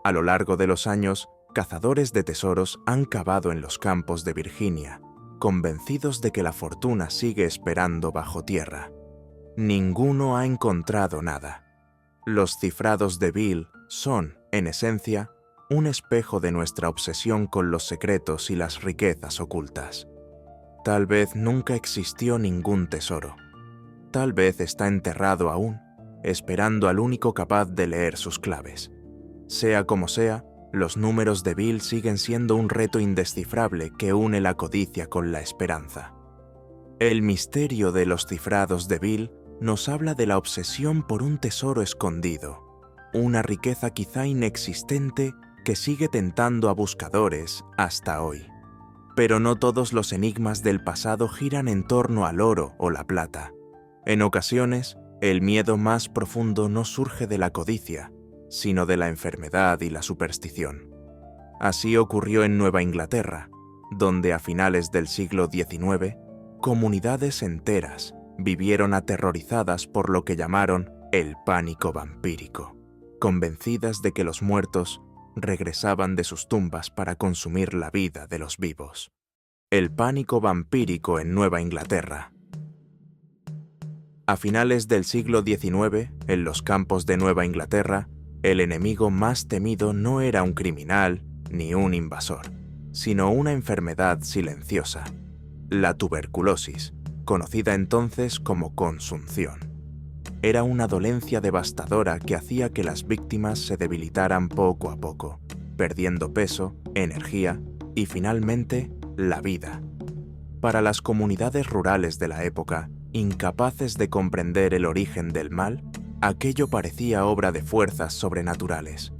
A lo largo de los años, cazadores de tesoros han cavado en los campos de Virginia, convencidos de que la fortuna sigue esperando bajo tierra. Ninguno ha encontrado nada. Los cifrados de Bill son, en esencia, un espejo de nuestra obsesión con los secretos y las riquezas ocultas. Tal vez nunca existió ningún tesoro. Tal vez está enterrado aún, esperando al único capaz de leer sus claves. Sea como sea, los números de Bill siguen siendo un reto indescifrable que une la codicia con la esperanza. El misterio de los cifrados de Bill nos habla de la obsesión por un tesoro escondido, una riqueza quizá inexistente que sigue tentando a buscadores hasta hoy. Pero no todos los enigmas del pasado giran en torno al oro o la plata. En ocasiones, el miedo más profundo no surge de la codicia, sino de la enfermedad y la superstición. Así ocurrió en Nueva Inglaterra, donde a finales del siglo XIX, comunidades enteras vivieron aterrorizadas por lo que llamaron el pánico vampírico, convencidas de que los muertos regresaban de sus tumbas para consumir la vida de los vivos. El pánico vampírico en Nueva Inglaterra. A finales del siglo XIX, en los campos de Nueva Inglaterra, el enemigo más temido no era un criminal ni un invasor, sino una enfermedad silenciosa, la tuberculosis, conocida entonces como consunción. Era una dolencia devastadora que hacía que las víctimas se debilitaran poco a poco, perdiendo peso, energía y finalmente la vida. Para las comunidades rurales de la época, incapaces de comprender el origen del mal, aquello parecía obra de fuerzas sobrenaturales.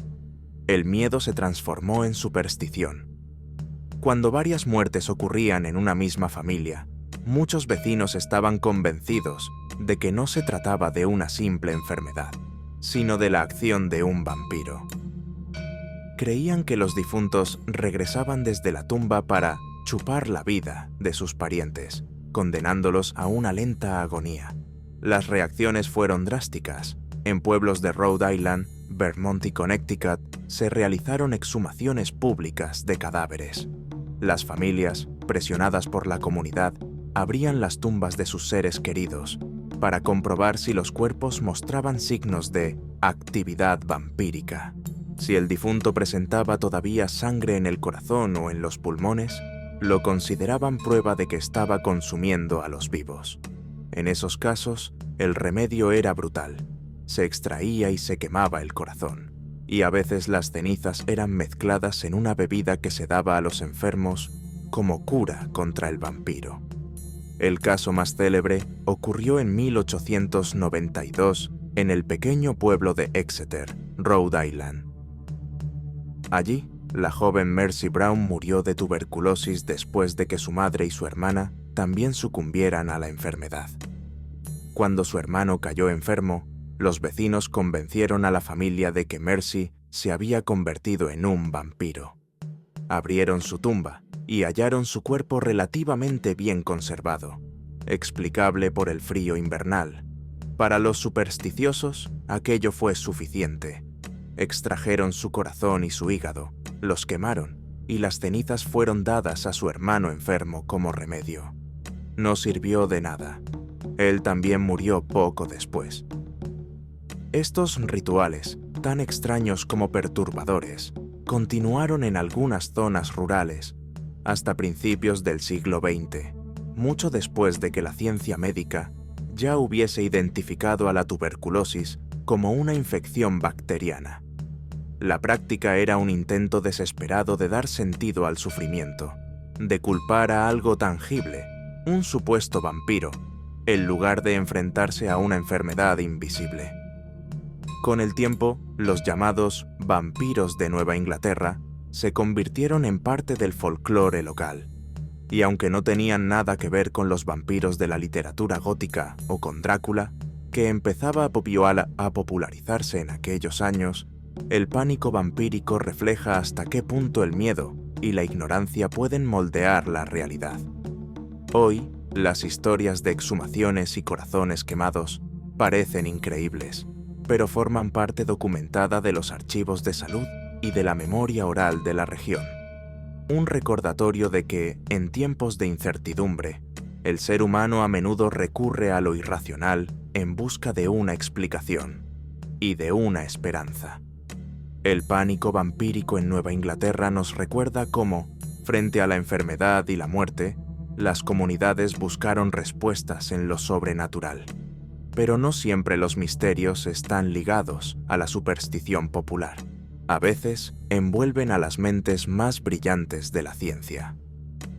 El miedo se transformó en superstición. Cuando varias muertes ocurrían en una misma familia, muchos vecinos estaban convencidos de que no se trataba de una simple enfermedad, sino de la acción de un vampiro. Creían que los difuntos regresaban desde la tumba para chupar la vida de sus parientes, condenándolos a una lenta agonía. Las reacciones fueron drásticas. En pueblos de Rhode Island, Vermont y Connecticut se realizaron exhumaciones públicas de cadáveres. Las familias, presionadas por la comunidad, abrían las tumbas de sus seres queridos para comprobar si los cuerpos mostraban signos de actividad vampírica. Si el difunto presentaba todavía sangre en el corazón o en los pulmones, lo consideraban prueba de que estaba consumiendo a los vivos. En esos casos, el remedio era brutal. Se extraía y se quemaba el corazón, y a veces las cenizas eran mezcladas en una bebida que se daba a los enfermos como cura contra el vampiro. El caso más célebre ocurrió en 1892 en el pequeño pueblo de Exeter, Rhode Island. Allí, la joven Mercy Brown murió de tuberculosis después de que su madre y su hermana también sucumbieran a la enfermedad. Cuando su hermano cayó enfermo, los vecinos convencieron a la familia de que Mercy se había convertido en un vampiro. Abrieron su tumba y hallaron su cuerpo relativamente bien conservado, explicable por el frío invernal. Para los supersticiosos, aquello fue suficiente. Extrajeron su corazón y su hígado, los quemaron, y las cenizas fueron dadas a su hermano enfermo como remedio. No sirvió de nada. Él también murió poco después. Estos rituales, tan extraños como perturbadores, continuaron en algunas zonas rurales hasta principios del siglo XX, mucho después de que la ciencia médica ya hubiese identificado a la tuberculosis como una infección bacteriana. La práctica era un intento desesperado de dar sentido al sufrimiento, de culpar a algo tangible, un supuesto vampiro, en lugar de enfrentarse a una enfermedad invisible. Con el tiempo, los llamados vampiros de Nueva Inglaterra se convirtieron en parte del folclore local, y aunque no tenían nada que ver con los vampiros de la literatura gótica o con Drácula, que empezaba a popularizarse en aquellos años, el pánico vampírico refleja hasta qué punto el miedo y la ignorancia pueden moldear la realidad. Hoy, las historias de exhumaciones y corazones quemados parecen increíbles, pero forman parte documentada de los archivos de salud y de la memoria oral de la región. Un recordatorio de que, en tiempos de incertidumbre, el ser humano a menudo recurre a lo irracional en busca de una explicación y de una esperanza. El pánico vampírico en Nueva Inglaterra nos recuerda cómo, frente a la enfermedad y la muerte, las comunidades buscaron respuestas en lo sobrenatural. Pero no siempre los misterios están ligados a la superstición popular. A veces, envuelven a las mentes más brillantes de la ciencia.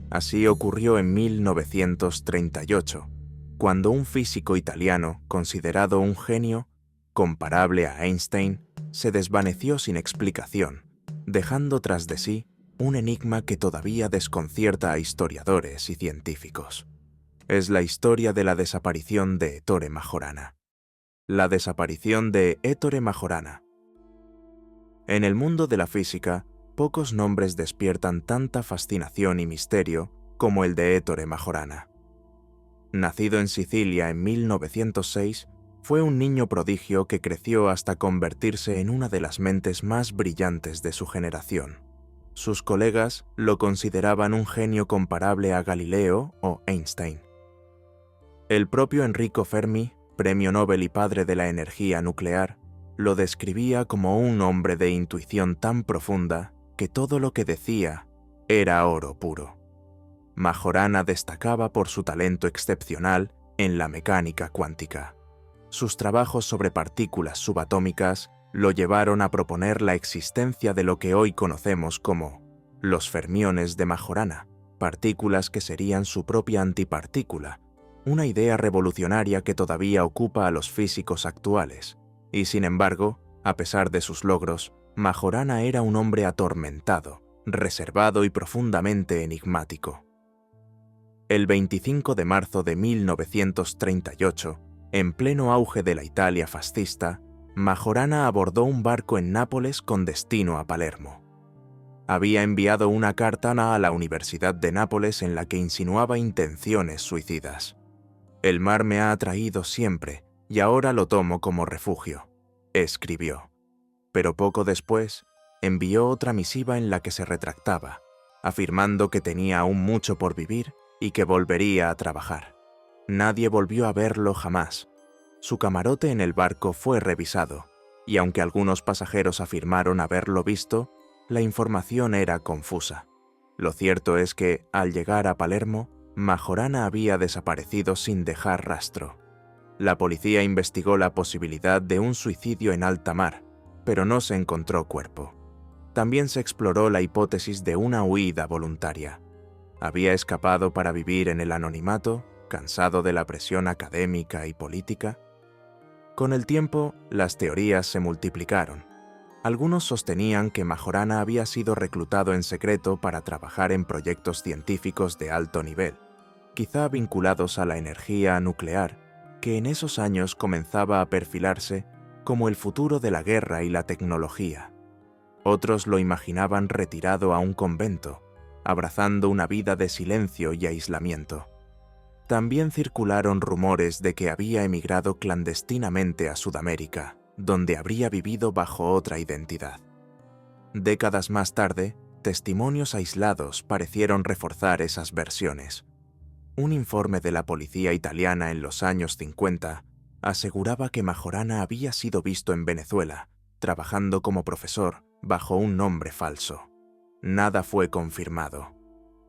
Así ocurrió en 1938, cuando un físico italiano, considerado un genio, comparable a Einstein, se desvaneció sin explicación, dejando tras de sí un enigma que todavía desconcierta a historiadores y científicos. Es la historia de la desaparición de Ettore Majorana. La desaparición de Ettore Majorana. En el mundo de la física, pocos nombres despiertan tanta fascinación y misterio como el de Ettore Majorana. Nacido en Sicilia en 1906, fue un niño prodigio que creció hasta convertirse en una de las mentes más brillantes de su generación. Sus colegas lo consideraban un genio comparable a Galileo o Einstein. El propio Enrico Fermi, premio Nobel y padre de la energía nuclear, lo describía como un hombre de intuición tan profunda que todo lo que decía era oro puro. Majorana destacaba por su talento excepcional en la mecánica cuántica. Sus trabajos sobre partículas subatómicas lo llevaron a proponer la existencia de lo que hoy conocemos como los fermiones de Majorana, partículas que serían su propia antipartícula, una idea revolucionaria que todavía ocupa a los físicos actuales. Y sin embargo, a pesar de sus logros, Majorana era un hombre atormentado, reservado y profundamente enigmático. El 25 de marzo de 1938, en pleno auge de la Italia fascista, Majorana abordó un barco en Nápoles con destino a Palermo. Había enviado una carta a la Universidad de Nápoles en la que insinuaba intenciones suicidas. «El mar me ha atraído siempre y ahora lo tomo como refugio», escribió. Pero poco después, envió otra misiva en la que se retractaba, afirmando que tenía aún mucho por vivir y que volvería a trabajar. Nadie volvió a verlo jamás. Su camarote en el barco fue revisado, y aunque algunos pasajeros afirmaron haberlo visto, la información era confusa. Lo cierto es que, al llegar a Palermo, Majorana había desaparecido sin dejar rastro. La policía investigó la posibilidad de un suicidio en alta mar, pero no se encontró cuerpo. También se exploró la hipótesis de una huida voluntaria. ¿Había escapado para vivir en el anonimato, cansado de la presión académica y política? Con el tiempo, las teorías se multiplicaron. Algunos sostenían que Majorana había sido reclutado en secreto para trabajar en proyectos científicos de alto nivel, quizá vinculados a la energía nuclear, que en esos años comenzaba a perfilarse como el futuro de la guerra y la tecnología. Otros lo imaginaban retirado a un convento, abrazando una vida de silencio y aislamiento. También circularon rumores de que había emigrado clandestinamente a Sudamérica, donde habría vivido bajo otra identidad. Décadas más tarde, testimonios aislados parecieron reforzar esas versiones. Un informe de la policía italiana en los años 50 aseguraba que Majorana había sido visto en Venezuela, trabajando como profesor bajo un nombre falso. Nada fue confirmado.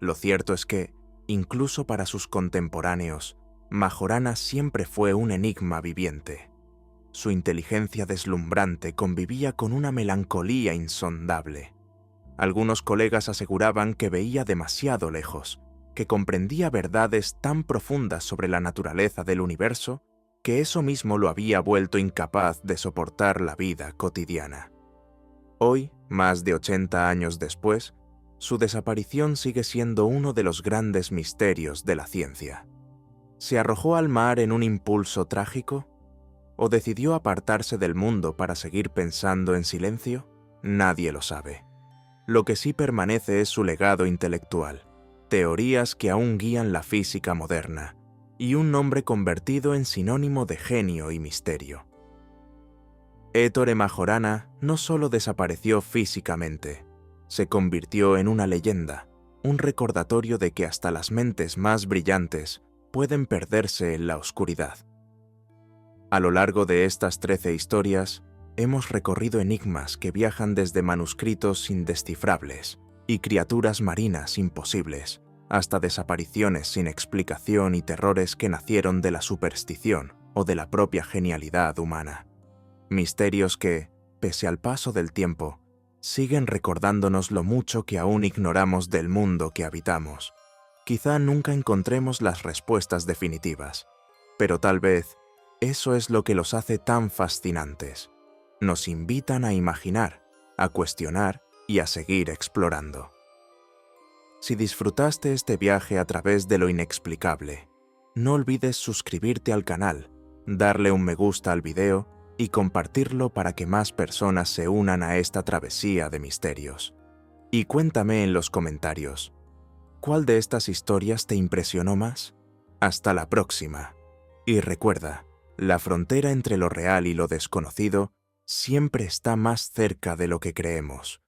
Lo cierto es que, incluso para sus contemporáneos, Majorana siempre fue un enigma viviente. Su inteligencia deslumbrante convivía con una melancolía insondable. Algunos colegas aseguraban que veía demasiado lejos, que comprendía verdades tan profundas sobre la naturaleza del universo que eso mismo lo había vuelto incapaz de soportar la vida cotidiana. Hoy, más de 80 años después, su desaparición sigue siendo uno de los grandes misterios de la ciencia. ¿Se arrojó al mar en un impulso trágico? ¿O decidió apartarse del mundo para seguir pensando en silencio? Nadie lo sabe. Lo que sí permanece es su legado intelectual, teorías que aún guían la física moderna, y un nombre convertido en sinónimo de genio y misterio. Ettore Majorana no solo desapareció físicamente, se convirtió en una leyenda, un recordatorio de que hasta las mentes más brillantes pueden perderse en la oscuridad. A lo largo de estas 13 historias, hemos recorrido enigmas que viajan desde manuscritos indescifrables y criaturas marinas imposibles, hasta desapariciones sin explicación y terrores que nacieron de la superstición o de la propia genialidad humana. Misterios que, pese al paso del tiempo, siguen recordándonos lo mucho que aún ignoramos del mundo que habitamos. Quizá nunca encontremos las respuestas definitivas, pero tal vez eso es lo que los hace tan fascinantes. Nos invitan a imaginar, a cuestionar y a seguir explorando. Si disfrutaste este viaje a través de lo inexplicable, no olvides suscribirte al canal, darle un me gusta al video y compartirlo para que más personas se unan a esta travesía de misterios. Y cuéntame en los comentarios, ¿cuál de estas historias te impresionó más? Hasta la próxima. Y recuerda, la frontera entre lo real y lo desconocido siempre está más cerca de lo que creemos.